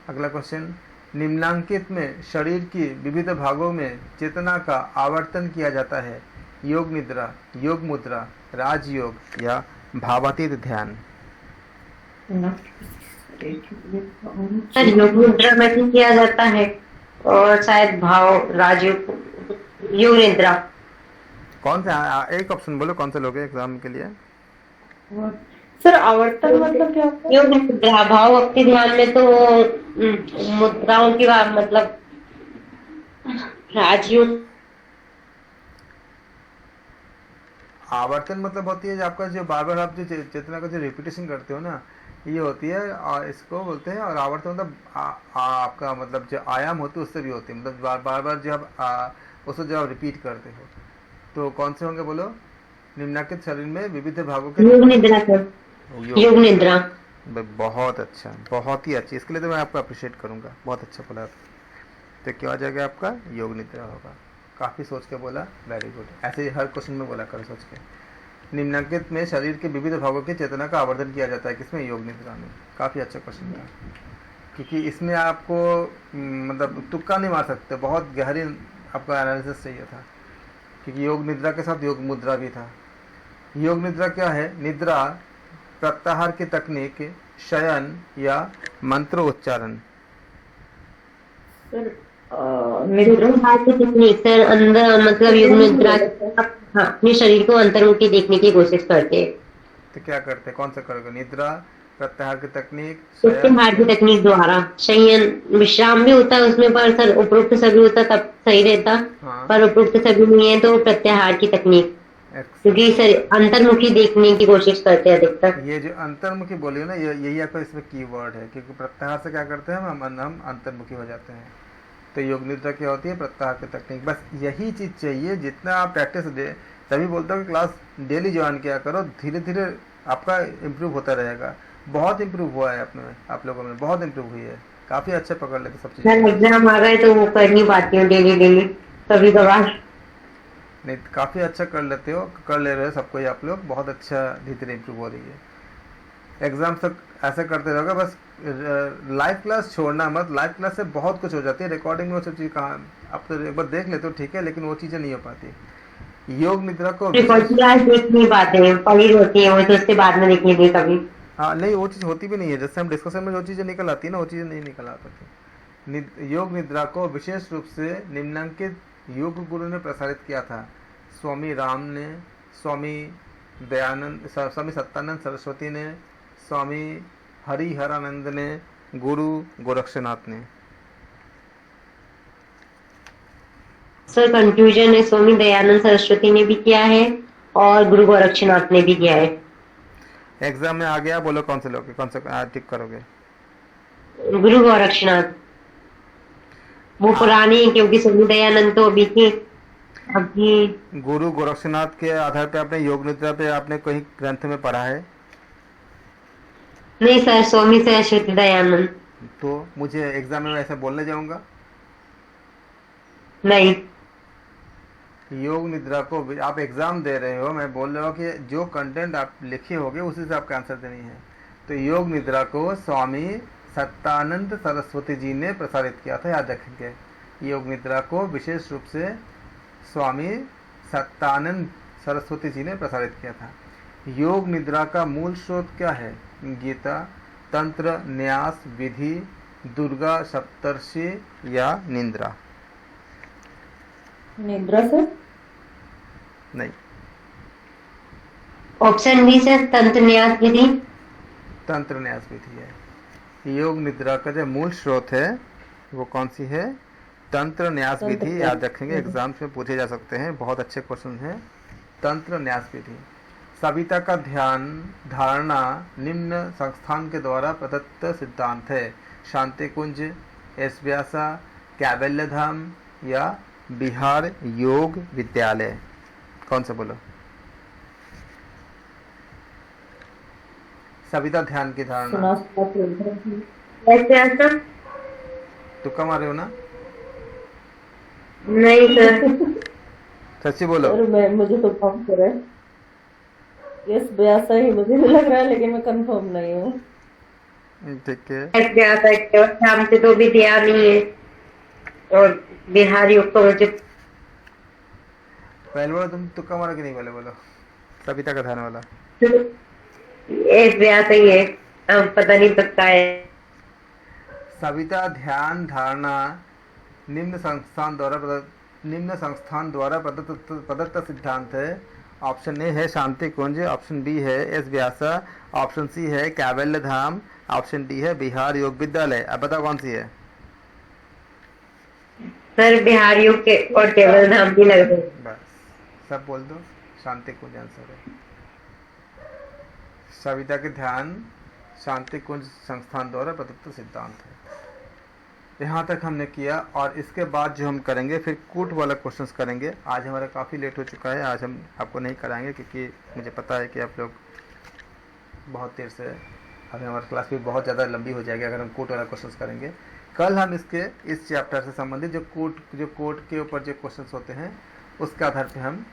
अगला क्वेश्चन, निम्नांकित में शरीर की विविध भागों में चेतना का आवर्तन किया जाता है। योग निद्रा, योग मुद्रा, राजयोग या भावातीत ध्यान। योग निद्रा में भी किया जाता है और शायद भाव राजयोग, योग निद्रा। कौन सा? एक ऑप्शन बोलो, कौन सा लोगे एग्जाम के लिए? सर आवर्तन मतलब क्या होता है? योग निद्रा भाव भक्ति ध्यान में तो मुद्राओं की बात मतलब राजयोग। आवर्तन मतलब होती है जो आपका जो बार बार आप जो चेतना का जो रिपीटेशन करते हो ना, ये होती है, और इसको बोलते हैं, और आवर्त मतलब आपका मतलब जो आयाम होते हैं उससे भी होती है, मतलब बार बार बार जब उसको जब आप रिपीट करते हो तो कौन से होंगे बोलो? निम्नलिखित शरीर में विविध भागों के योग निद्रा सर, योग निद्रा। बहुत अच्छा, बहुत ही अच्छी, इसके लिए तो मैं आपको अप्रिशिएट करूंगा, बहुत अच्छा बोला आप। तो क्या हो जाएगा आपका? योग निद्रा होगा। काफ़ी सोच के बोला, वेरी गुड। ऐसे ही हर क्वेश्चन में बोला करो सोच के। निम्नलिखित में शरीर के विविध भागों की चेतना का आवर्धन किया जाता है, किसमें? योग निद्रा में। काफ़ी अच्छा क्वेश्चन था, क्योंकि इसमें आपको मतलब तुक्का नहीं मार सकते, बहुत गहरी आपका एनालिसिस चाहिए था, क्योंकि योग निद्रा के साथ योग मुद्रा भी था। योग निद्रा क्या है? निद्रा प्रत्याहार की तकनीक, शयन या मंत्र उच्चारण। सर निद्रा की तकनीक सर, अंदर मतलब योग निद्रा हाँ, अपने शरीर को अंतर्मुखी देखने की कोशिश करते हैं। तो क्या करते हैं? कौन सा करोगे? निद्रा प्रत्याहार की तकनीक, प्रत्याहार की तकनीक द्वारा शयन, विश्राम भी होता है उसमें, पर सर उपरोक्त सभी होता तब सही रहता। हाँ। पर उपरोक्त सभी नहीं है तो प्रत्याहार की तकनीक, क्योंकि सर अंतर्मुखी देखने की कोशिश करते हैं अधिकतर। ये जो अंतर्मुखी बोलिए ना, यही आपका इसमें कीवर्ड है, क्योंकि प्रत्याहार से क्या करते हैं हम अंतर्मुखी हो जाते हैं। तो योग निद्रा क्या होती है? प्रत्याहार की तकनीक। बस यही चीज़ चाहिए, जितना आप प्रैक्टिस दे, तभी बोलता हूँ कि क्लास डेली ज्वाइन किया करो, धीरे धीरे आपका इम्प्रूव होता रहेगा। बहुत इम्प्रूव हुआ है अपने, आप लोगों में बहुत इम्प्रूव हुई है, काफ़ी अच्छे पकड़ लेते सब चीज़ें। एग्जाम आ गए तो वो कर नहीं पाती हूँ डेली डेली, कभी कभार। नहीं, काफ़ी अच्छा कर लेते हो, कर ले रहे हो सबको ही आप लोग, बहुत अच्छा धीरे धीरे इम्प्रूव हो रही है। एग्जाम तक ऐसे करते रहोगे बस। लाइव क्लास छोड़ना मत, लाइव क्लास से बहुत कुछ हो जाती है, रिकॉर्डिंग में वो सब चीज़ कहाँ, आप तो एक बार देख लेते हो ठीक है, लेकिन वो चीज़ें नहीं हो पाती। योग निद्रा को क्लास देख नहीं पाते हैं, पढ़ी होती है वो तो उसके बाद में देख लेंगे कभी। हाँ नहीं, वो चीज़ होती भी नहीं है, जैसे हम डिस्कशन में जो चीज़ें निकल आती है ना, वो चीज़ें नहीं निकल आ पाती। योग निद्रा को विशेष रूप से निम्नांकित योग गुरु ने प्रसारित किया था। स्वामी राम ने, स्वामी दयानंद, स्वामी सत्यानंद सरस्वती ने, स्वामी हरिहरानंद ने, गुरु गोरक्षनाथ ने। सर कंफ्यूजन है, स्वामी दयानंद सरस्वती ने भी किया है और गुरु गोरक्षनाथ ने भी किया है। एग्जाम में आ गया, बोलो कौन से लोगे, कौन सा टिक करोगे? गुरु गोरक्षनाथ। वो पुरानी, क्योंकि स्वामी दयानंद तो अभी की अभी। गुरु गोरक्षनाथ के आधार पे आपने योग निद्रा पे आपने कहीं ग्रंथ में पढ़ा है? नहीं सर, स्वामी सरस्वती दयानंद। तो मुझे एग्जाम में ऐसा बोलने जाऊंगा? नहीं, योग निद्रा को आप एग्जाम दे रहे हो, मैं बोल रहा हूँ कि जो कंटेंट आप लिखे होगे उसी से आपका आंसर देनी है। तो योग निद्रा को स्वामी सत्यानंद सरस्वती जी ने प्रसारित किया था, याद रखेंगे। योग निद्रा को विशेष रूप से स्वामी सत्यानंद सरस्वती जी ने प्रसारित किया था। योग निद्रा का मूल स्रोत क्या है? गीता, तंत्र, न्यास, विधि, दुर्गा सप्तर्षि या निद्रा? निद्रा सर? नहीं, ऑप्शन बी सर, तंत्र न्यास विधि। तंत्र न्यास विधि है। योग निद्रा का जो मूल स्रोत है वो कौन सी है? तंत्र न्यास विधि, याद रखेंगे, एग्जाम्स में पूछे जा सकते हैं, बहुत अच्छे क्वेश्चन हैं। तंत्र न्यास विधि। सविता का ध्यान धारणा निम्न संस्थान के द्वारा प्रदत्त सिद्धांत है। शांति कुंज, एस व्यासा, कैवल्य धाम या बिहार योग विद्यालय? कौन सा बोलो? सविता ध्यान की धारणा। तुक्का मारे हो ना? नहीं सर। सच्ची बोलो। सर मैं, मुझे तो कम कर है, यस व्यासा ही मुझे भी लग रहा है, लेकिन मैं कंफर्म नहीं हूँ। ठीक है, शाम से तो भी दिया नहीं है, और बिहार योग तो मुझे पहले बोलो, तुम तुक्का मारो कि नहीं? पहले बोलो सविता का ध्यान वाला। एक व्यास ही है, अब पता नहीं सकता है। सविता ध्यान धारणा निम्न संस्थान द्वारा प्रदत्त सिद्धांत है। ऑप्शन ए है शांति कुंज, ऑप्शन बी है एस व्यासा, ऑप्शन सी है कैवल्य धाम, ऑप्शन डी है बिहार योग विद्यालय। अब बताओ कौन सी है? सर बिहार योग के और केवल धाम भी लग रहे। बस सब बोल दो, शांति कुंज आंसर है। सविता के ध्यान शांति कुंज संस्थान द्वारा प्रदत्त सिद्धांत है। यहाँ तक हमने किया और इसके बाद जो हम करेंगे फिर कूट वाला क्वेश्चंस करेंगे। आज हमारा काफ़ी लेट हो चुका है, आज हम आपको नहीं कराएंगे क्योंकि मुझे पता है कि आप लोग बहुत देर से, अभी हमारी क्लास भी बहुत ज़्यादा लंबी हो जाएगी अगर हम कूट वाला क्वेश्चंस करेंगे। कल हम इस चैप्टर से संबंधित जो कोट के ऊपर जो क्वेश्चंस होते हैं उसके आधार पे हम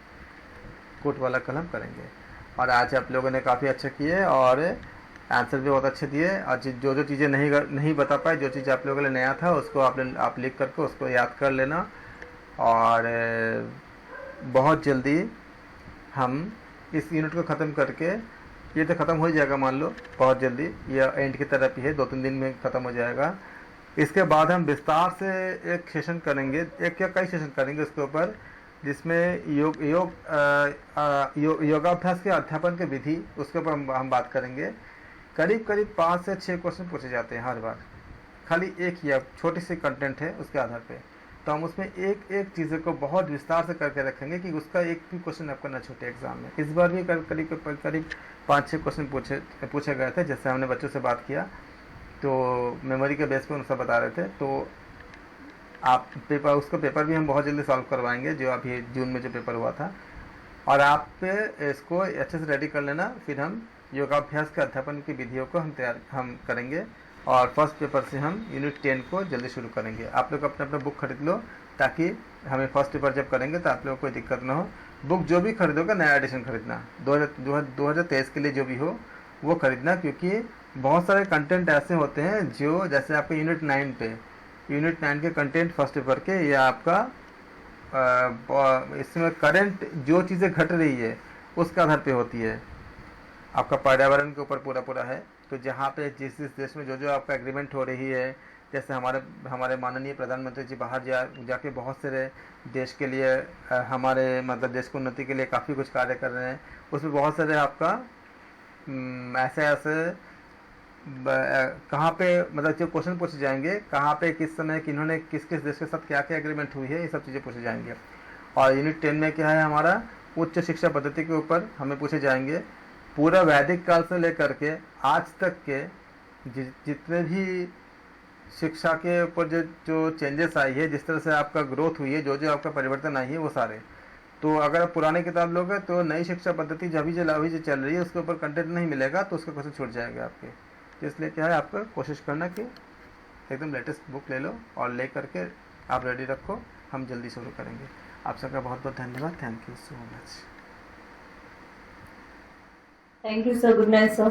कोट वाला कल हम करेंगे। और आज आप लोगों ने काफ़ी अच्छे किए और आंसर भी बहुत अच्छे दिए। और जो चीज़ें नहीं बता पाए, जो चीज़ आप लोगों के लिए नया था उसको आप लिख करके उसको याद कर लेना। और बहुत जल्दी हम इस यूनिट को ख़त्म करके, ये तो ख़त्म हो जाएगा मान लो बहुत जल्दी, ये एंड की तरफ ही है, 2-3 दिन में ख़त्म हो जाएगा। इसके बाद हम विस्तार से एक सेशन करेंगे, एक या कई सेशन करेंगे उसके ऊपर, जिसमें योगाभ्यास के अध्यापन की विधि उसके ऊपर हम बात करेंगे। करीब 5 से 6 क्वेश्चन पूछे जाते हैं हर बार, खाली एक या छोटी सी कंटेंट है उसके आधार पे, तो हम उसमें एक चीज़ों को बहुत विस्तार से करके रखेंगे कि उसका एक भी क्वेश्चन आपका ना छूटे एग्जाम में। इस बार भी करीब 5-6 क्वेश्चन पूछे गए थे, जैसे हमने बच्चों से बात किया तो मेमोरी के बेस पे उनसे बता रहे थे। तो आप उसका पेपर भी हम बहुत जल्दी सॉल्व करवाएंगे, जो अभी जून में जो पेपर हुआ था। और आप पे इसको अच्छे से रेडी कर लेना, फिर हम योगाभ्यास के अध्यापन की विधियों को हम करेंगे और फर्स्ट पेपर से हम यूनिट 10 को जल्दी शुरू करेंगे। आप लोग अपने बुक खरीद लो ताकि हमें फर्स्ट पेपर जब करेंगे तो आप लोगों को कोई दिक्कत ना हो। बुक जो भी खरीदोगा नया एडिशन खरीदना, 2023 के लिए जो भी हो वो खरीदना, क्योंकि बहुत सारे कंटेंट ऐसे होते हैं जो, जैसे आपके यूनिट 9 के कंटेंट फर्स्ट पेपर के, या आपका इसमें करंट जो चीज़ें घट रही है उसके आधार पे होती है। आपका पर्यावरण के ऊपर पूरा है, तो जहाँ पे जिस देश में जो आपका एग्रीमेंट हो रही है, जैसे हमारे माननीय प्रधानमंत्री जी बाहर जाके बहुत सारे देश के लिए, हमारे मतलब देश की उन्नति के लिए काफ़ी कुछ कार्य कर रहे हैं। उसमें बहुत सारे आपका ऐसे कहाँ पे मतलब जो क्वेश्चन पूछे जाएंगे, कहाँ पे किस समय किन्होंने किस देश के साथ क्या एग्रीमेंट हुई है, ये सब चीज़ें पूछे जाएंगे। और यूनिट 10 में क्या है, हमारा उच्च शिक्षा पद्धति के ऊपर हमें पूछे जाएंगे। पूरा वैदिक काल से लेकर के आज तक के जितने भी शिक्षा के ऊपर जो चेंजेस आई है, जिस तरह से आपका ग्रोथ हुई है, जो आपका परिवर्तन आई है, वो सारे। तो अगर आप पुराने किताब लोगे तो नई शिक्षा पद्धति जो चल रही है उसके ऊपर कंटेंट नहीं मिलेगा, तो उसका क्वेश्चन छूट जाएगा आपके। तो इसलिए क्या है, आपको कोशिश करना कि एकदम लेटेस्ट बुक ले लो और ले करके आप रेडी रखो, हम जल्दी शुरू करेंगे। आप सबका बहुत बहुत धन्यवाद। Thank you so much. Thank you sir, good night sir.